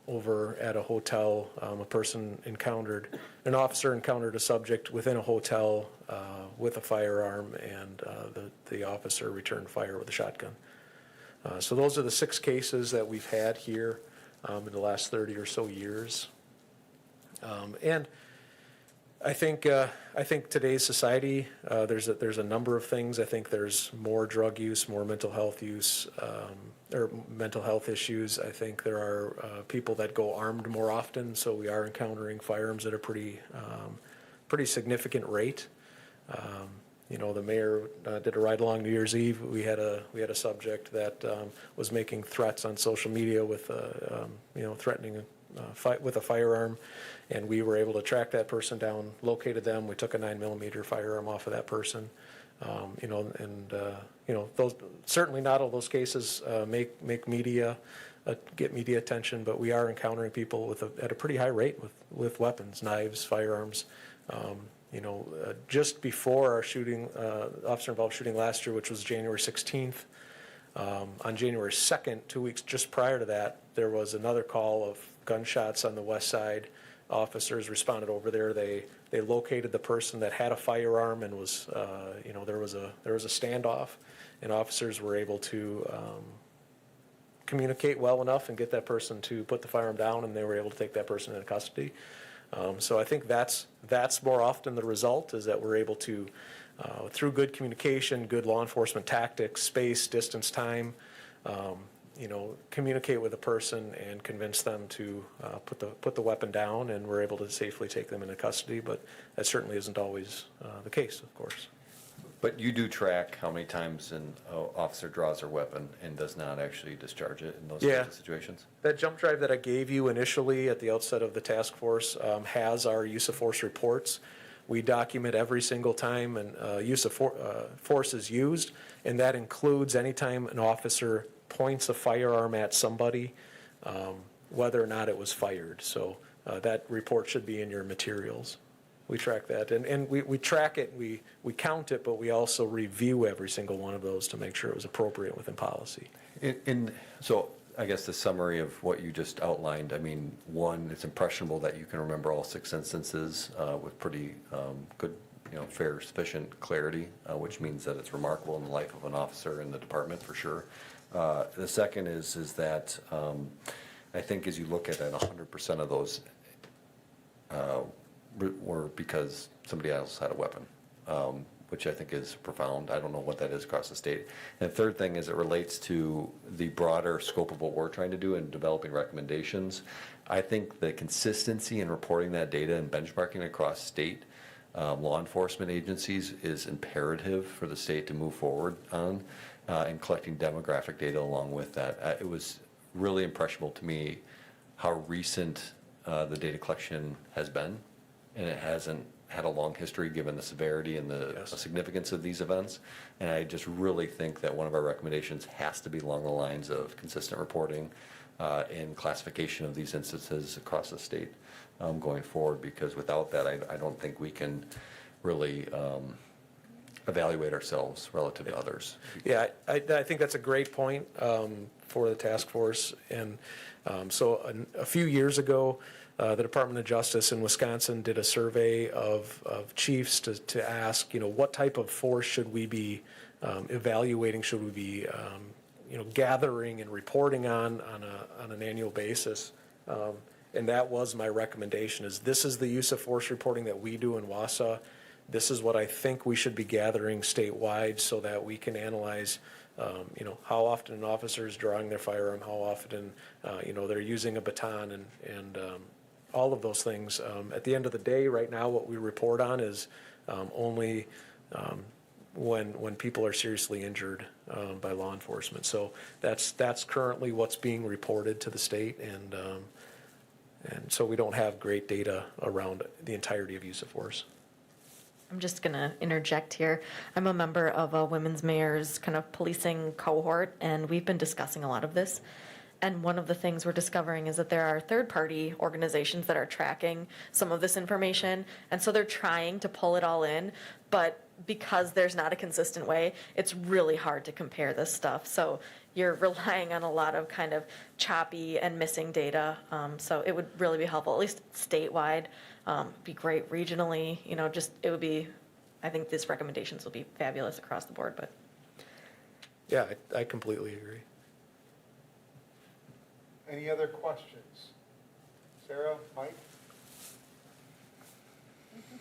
over at a hotel. An officer encountered a subject within a hotel with a firearm, and the officer returned fire with a shotgun. So those are the 6 cases that we've had here in the last 30 or so years. And I think today's society, there's a number of things. I think there's more drug use, more mental health use, or mental health issues. I think there are people that go armed more often, so we are encountering firearms at a pretty significant rate. You know, the mayor did a ride along New Year's Eve. We had a subject that was making threats on social media with threatening fight with a firearm, and we were able to track that person down, located them. We took a 9mm firearm off of that person. Those certainly not all those cases make media get media attention, but we are encountering people at a pretty high rate with weapons, knives, firearms. Just before our shooting, officer-involved shooting last year, which was January 16th, on January 2nd, 2 weeks just prior to that, there was another call of gunshots on the west side. Officers responded over there. They located the person that had a firearm and was, there was a standoff, and officers were able to communicate well enough and get that person to put the firearm down, and they were able to take that person into custody. So I think that's more often the result, is that we're able to through good communication, good law enforcement tactics, space, distance, time, communicate with a person and convince them to put the weapon down, and we're able to safely take them into custody. But that certainly isn't always the case, of course. But you do track how many times an officer draws their weapon and does not actually discharge it in those Yeah. types of situations? That jump drive that I gave you initially at the outset of the task force has our use of force reports. We document every single time and use of force is used, and that includes anytime an officer points a firearm at somebody, whether or not it was fired. So that report should be in your materials. We track that, and we track it, we count it, but we also review every single one of those to make sure it was appropriate within policy. So I guess the summary of what you just outlined, I mean, one, it's impressionable that you can remember all 6 instances with pretty good, fair, sufficient clarity, which means that it's remarkable in the life of an officer in the department, for sure. The second is that I think as you look at it, 100% of those were because somebody else had a weapon, which I think is profound. I don't know what that is across the state. And the third thing is it relates to the broader scope of what we're trying to do in developing recommendations. I think the consistency in reporting that data and benchmarking across state law enforcement agencies is imperative for the state to move forward on, and collecting demographic data along with that. It was really impressionable to me how recent the data collection has been, and it hasn't had a long history given the severity and the Yes. significance of these events. And I just really think that one of our recommendations has to be along the lines of consistent reporting and classification of these instances across the state going forward, because without that, I don't think we can really evaluate ourselves relative to others. Yeah, I think that's a great point for the task force. And so a few years ago, the Department of Justice in Wisconsin did a survey of chiefs to ask, what type of force should we be evaluating, should we be, gathering and reporting on an annual basis. And that was my recommendation, is this is the use of force reporting that we do in Wausau. This is what I think we should be gathering statewide so that we can analyze, how often an officer is drawing their firearm, how often, they're using a baton and all of those things. At the end of the day, right now, what we report on is only when people are seriously injured by law enforcement. So that's currently what's being reported to the state, and so we don't have great data around the entirety of use of force. I'm just going to interject here. I'm a member of a women's mayor's kind of policing cohort, and we've been discussing a lot of this. And one of the things we're discovering is that there are third-party organizations that are tracking some of this information, and so they're trying to pull it all in, but because there's not a consistent way, it's really hard to compare this stuff. So you're relying on a lot of kind of choppy and missing data. So it would really be helpful, at least statewide. Be great regionally, it would be, I think these recommendations will be fabulous across the board, but. Yeah, I completely agree. Any other questions? Sarah, Mike?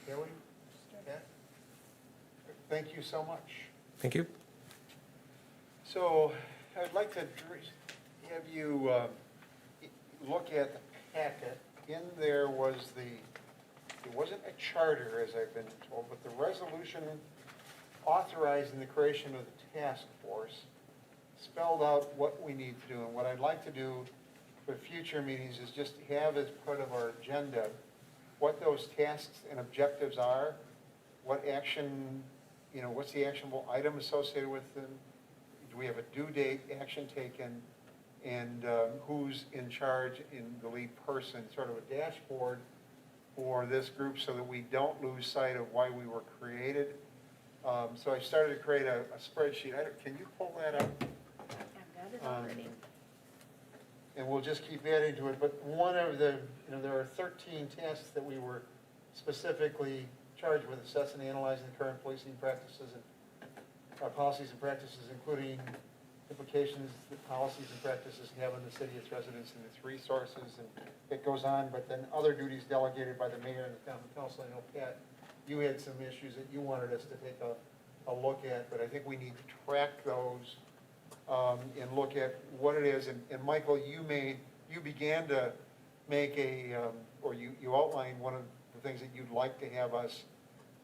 Kelly? Kat? Thank you so much. Thank you. So I'd like to have you look at the packet. In there was it wasn't a charter, as I've been told, but the resolution authorizing the creation of the task force spelled out what we need to do. And what I'd like to do for future meetings is just have as part of our agenda what those tasks and objectives are, what action, what's the actionable item associated with them, do we have a due date, action taken, and who's in charge in the lead person, sort of a dashboard for this group so that we don't lose sight of why we were created. So I started to create a spreadsheet. Can you pull that up? I've got it already. And we'll just keep adding to it. But one of the, there are 13 tasks that we were specifically charged with assessing and analyzing the current policing practices and policies and practices, including implications that policies and practices have on the city, its residents, and its resources. And it goes on, but then other duties delegated by the mayor and the town council. I know Pat you had some issues that you wanted us to take a look at, but I think we need to track those and look at what it is. And Michael, you began to make or you outlined one of the things that you'd like to have us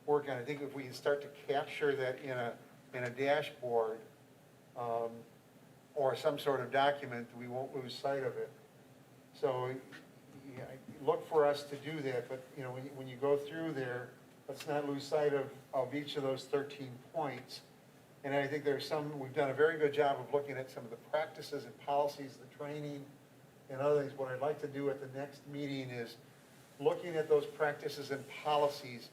work on. I think if we can start to capture that in a dashboard or some sort of document, we won't lose sight of it. So yeah, look for us to do that, but you know, when you go through there, let's not lose sight of each of those 13 points. And I think we've done a very good job of looking at some of the practices and policies, the training and other things. What I'd like to do at the next meeting is looking at those practices and policies.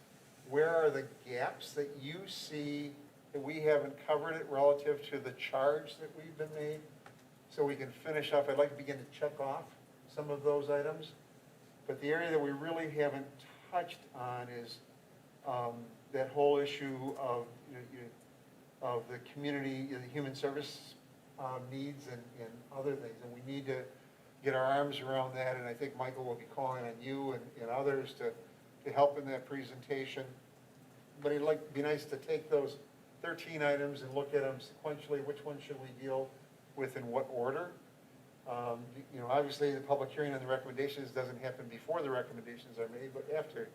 Where are the gaps that you see that we haven't covered it relative to the charge that we've been made? So we can finish up. I'd like to begin to check off some of those items. But the area that we really haven't touched on is that whole issue of, of the community, the human service needs and other things. And we need to get our arms around that. And I think Michael will be calling on you and others to help in that presentation. But it'd be nice to take those 13 items and look at them sequentially. Which one should we deal with in what order? Obviously the public hearing on the recommendations doesn't happen before the recommendations are made, but after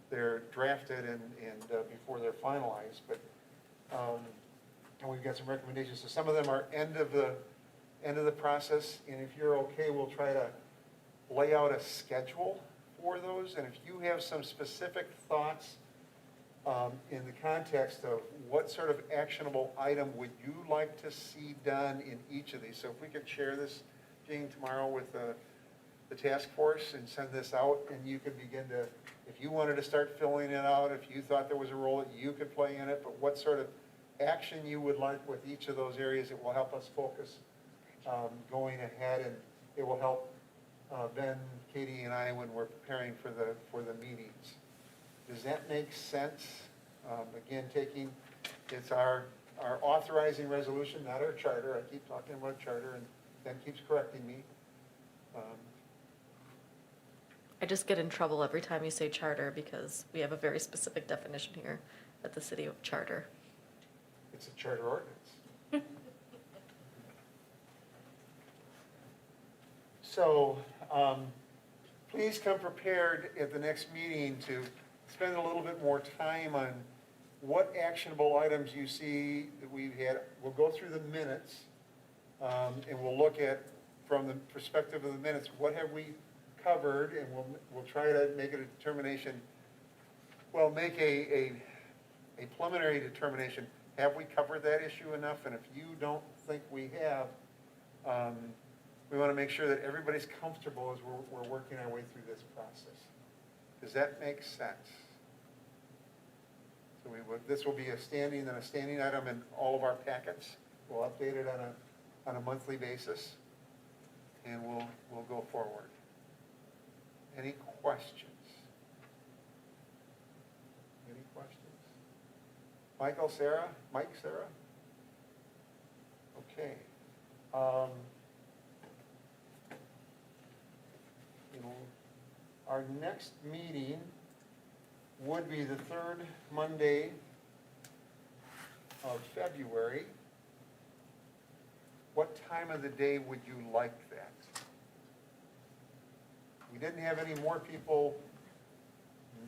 they're drafted and before they're finalized. But and we've got some recommendations. So some of them are end of the process. And if you're okay, we'll try to lay out a schedule for those. And if you have some specific thoughts in the context of what sort of actionable item would you like to see done in each of these. So if we could share this, Jane, tomorrow with the task force and send this out, and you could begin to, if you wanted to start filling it out, if you thought there was a role that you could play in it, but what sort of action you would like with each of those areas, it will help us focus going ahead, and it will help Ben, Katie, and I when we're preparing for the meetings. Does that make sense? Again, it's our authorizing resolution, not our charter. I keep talking about charter, and Ben keeps correcting me. I just get in trouble every time you say charter because we have a very specific definition here at the city of charter. It's a charter ordinance. So, please come prepared at the next meeting to spend a little bit more time on what actionable items you see that we've had. We'll go through the minutes, and we'll look at, from the perspective of the minutes, what have we covered, and we'll try to make a determination. Well, make a preliminary determination. Have we covered that issue enough? And if you don't think we have, we want to make sure that everybody's comfortable as we're working our way through this process. Does that make sense? So this will be a standing item in all of our packets. We'll update it on a monthly basis, and we'll go forward. Any questions? Any questions? Michael, Sarah? Mike, Sarah? Okay. Our next meeting would be the third Monday of February. What time of the day would you like that? We didn't have any more people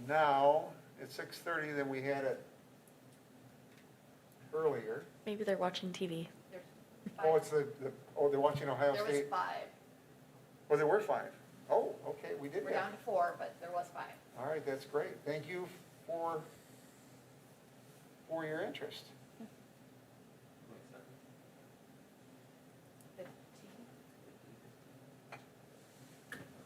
now at 6:30 than we had it earlier. Maybe they're watching TV. Oh, it's they're watching Ohio There State. was 5. Oh, there were 5. Oh, okay, we did We're have. down to 4, but there was 5. All right, that's great. Thank you for your interest.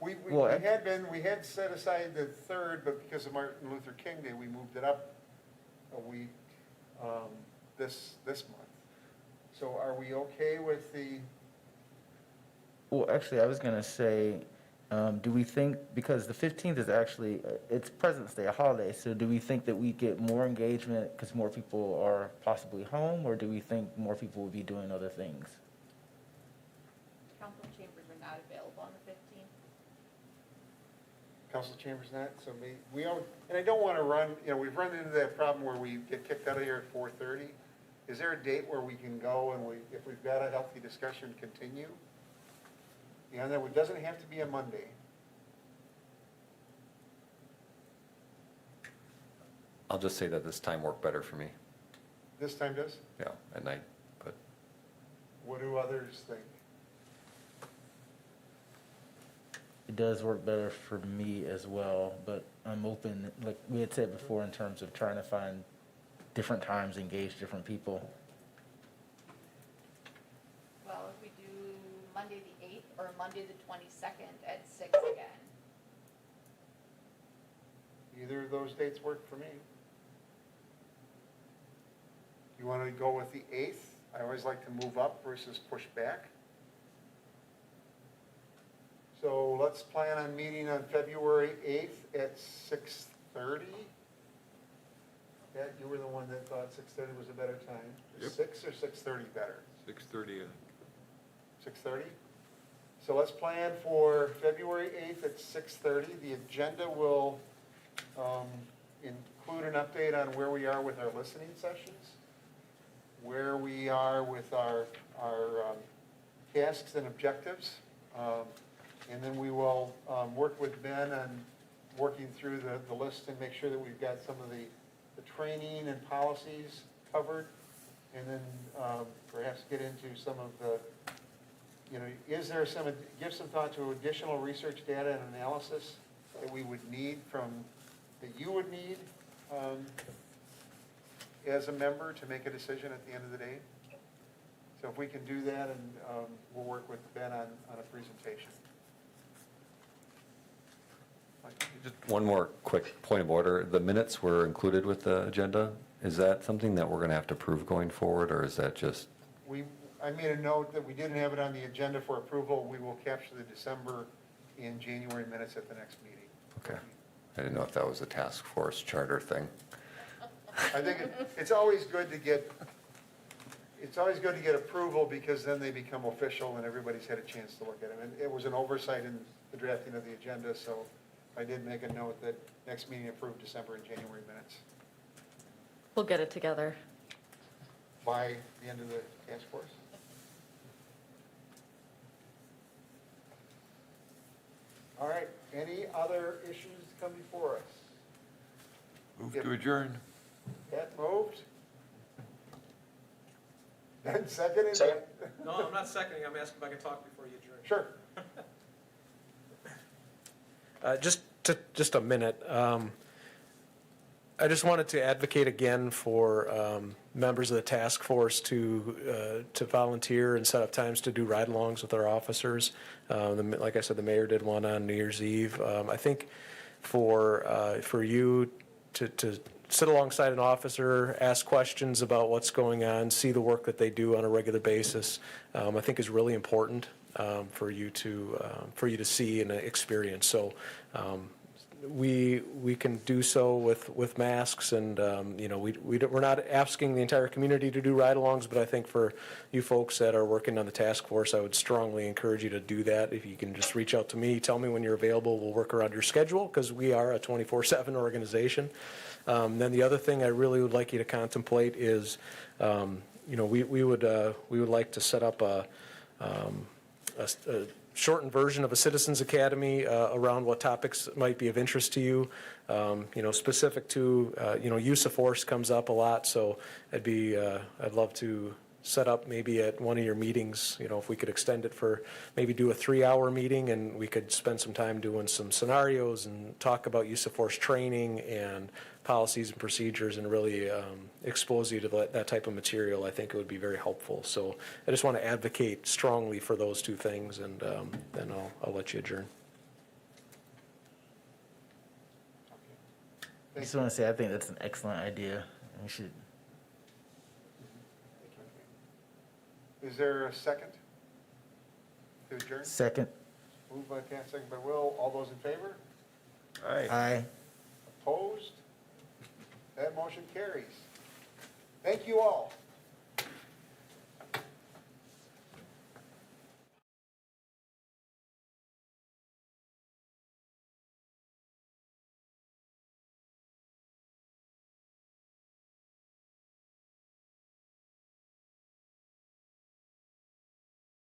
15. We had set aside the 3rd, but because of Martin Luther King Day, we moved it up a week this month. So are we okay with the? Well, actually, I was gonna say, do we think, because the 15th is actually, it's President's Day, a holiday, so do we think that we get more engagement because more people are possibly home, or do we think more people will be doing other things? Council chambers are not available on the 15th. Council Chambers not, so we all, and I don't want to run, we've run into that problem where we get kicked out of here at 4:30. Is there a date where we can go and if we've got a healthy discussion, continue? And it doesn't have to be a Monday. I'll just say that this time worked better for me, This time does? yeah, at night, but What do others think? It does work better for me as well, but I'm open, like we had said before, in terms of trying to find different times, engage different people. Well, if we do Monday the 8th or Monday the 22nd at 6 again. Either of those dates work for me. You want to go with the 8th? I always like to move up versus push back. So let's plan on meeting on February 8th at 6:30. Pat, you were the one that thought 6:30 was a better time. Is Yep. 6 or 6:30 better? 6:30. 6:30? So let's plan for February 8th at 6:30. The agenda will include an update on where we are with our listening sessions, where we are with our tasks and objectives. And then we will work with Ben on working through the list and make sure that we've got some of the training and policies covered. And then perhaps get into some of the, give some thought to additional research data and analysis that we would need that you would need as a member to make a decision at the end of the day. So if we can do that, and we'll work with Ben on a presentation. just one more quick point of order. The minutes were included with the agenda. Is that something that we're going to have to approve going forward, or is that just? I made a note that we didn't have it on the agenda for approval. We will capture the December and January minutes at the next meeting. Okay. I didn't know if that was a task force charter thing. I think it's always good to get approval, because then they become official and everybody's had a chance to look at them. And it was an oversight in the drafting of the agenda, so I did make a note that next meeting approved December and January minutes We'll get it together. by the end of the task force. All right, any other issues come before us? Move to adjourn. Pat moved. Ben seconded? Second. No, I'm not seconding, I'm asking if I can talk before you adjourn. Sure. Just a minute. I just wanted to advocate again for members of the task force to volunteer and set up times to do ride-alongs with our officers. Like I said, the mayor did one on New Year's Eve. I think for you to sit alongside an officer, ask questions about what's going on, see the work that they do on a regular basis, I think is really important for you to see and experience. So we can do so with masks, and we're not asking the entire community to do ride-alongs, but I think for you folks that are working on the task force, I would strongly encourage you to do that. If you can just reach out to me, tell me when you're available, we'll work around your schedule, because we are a 24/7 organization. Then the other thing I really would like you to contemplate is, we would like to set up a shortened version of a Citizens Academy around what topics might be of interest to you. Specific to, use of force comes up a lot, so I'd love to set up maybe at one of your meetings, if we could extend it for, maybe do a 3-hour meeting, and we could spend some time doing some scenarios and talk about use of force training and policies and procedures, and really expose you to that type of material. I think it would be very helpful. So I just want to advocate strongly for those two things, and then I'll let you adjourn. I just want to say, I think that's an excellent idea. We should. Is there a second to adjourn? Second. Moved by Pat, second by Will. All those in favor? Aye. Aye. Opposed? That motion carries. Thank you all.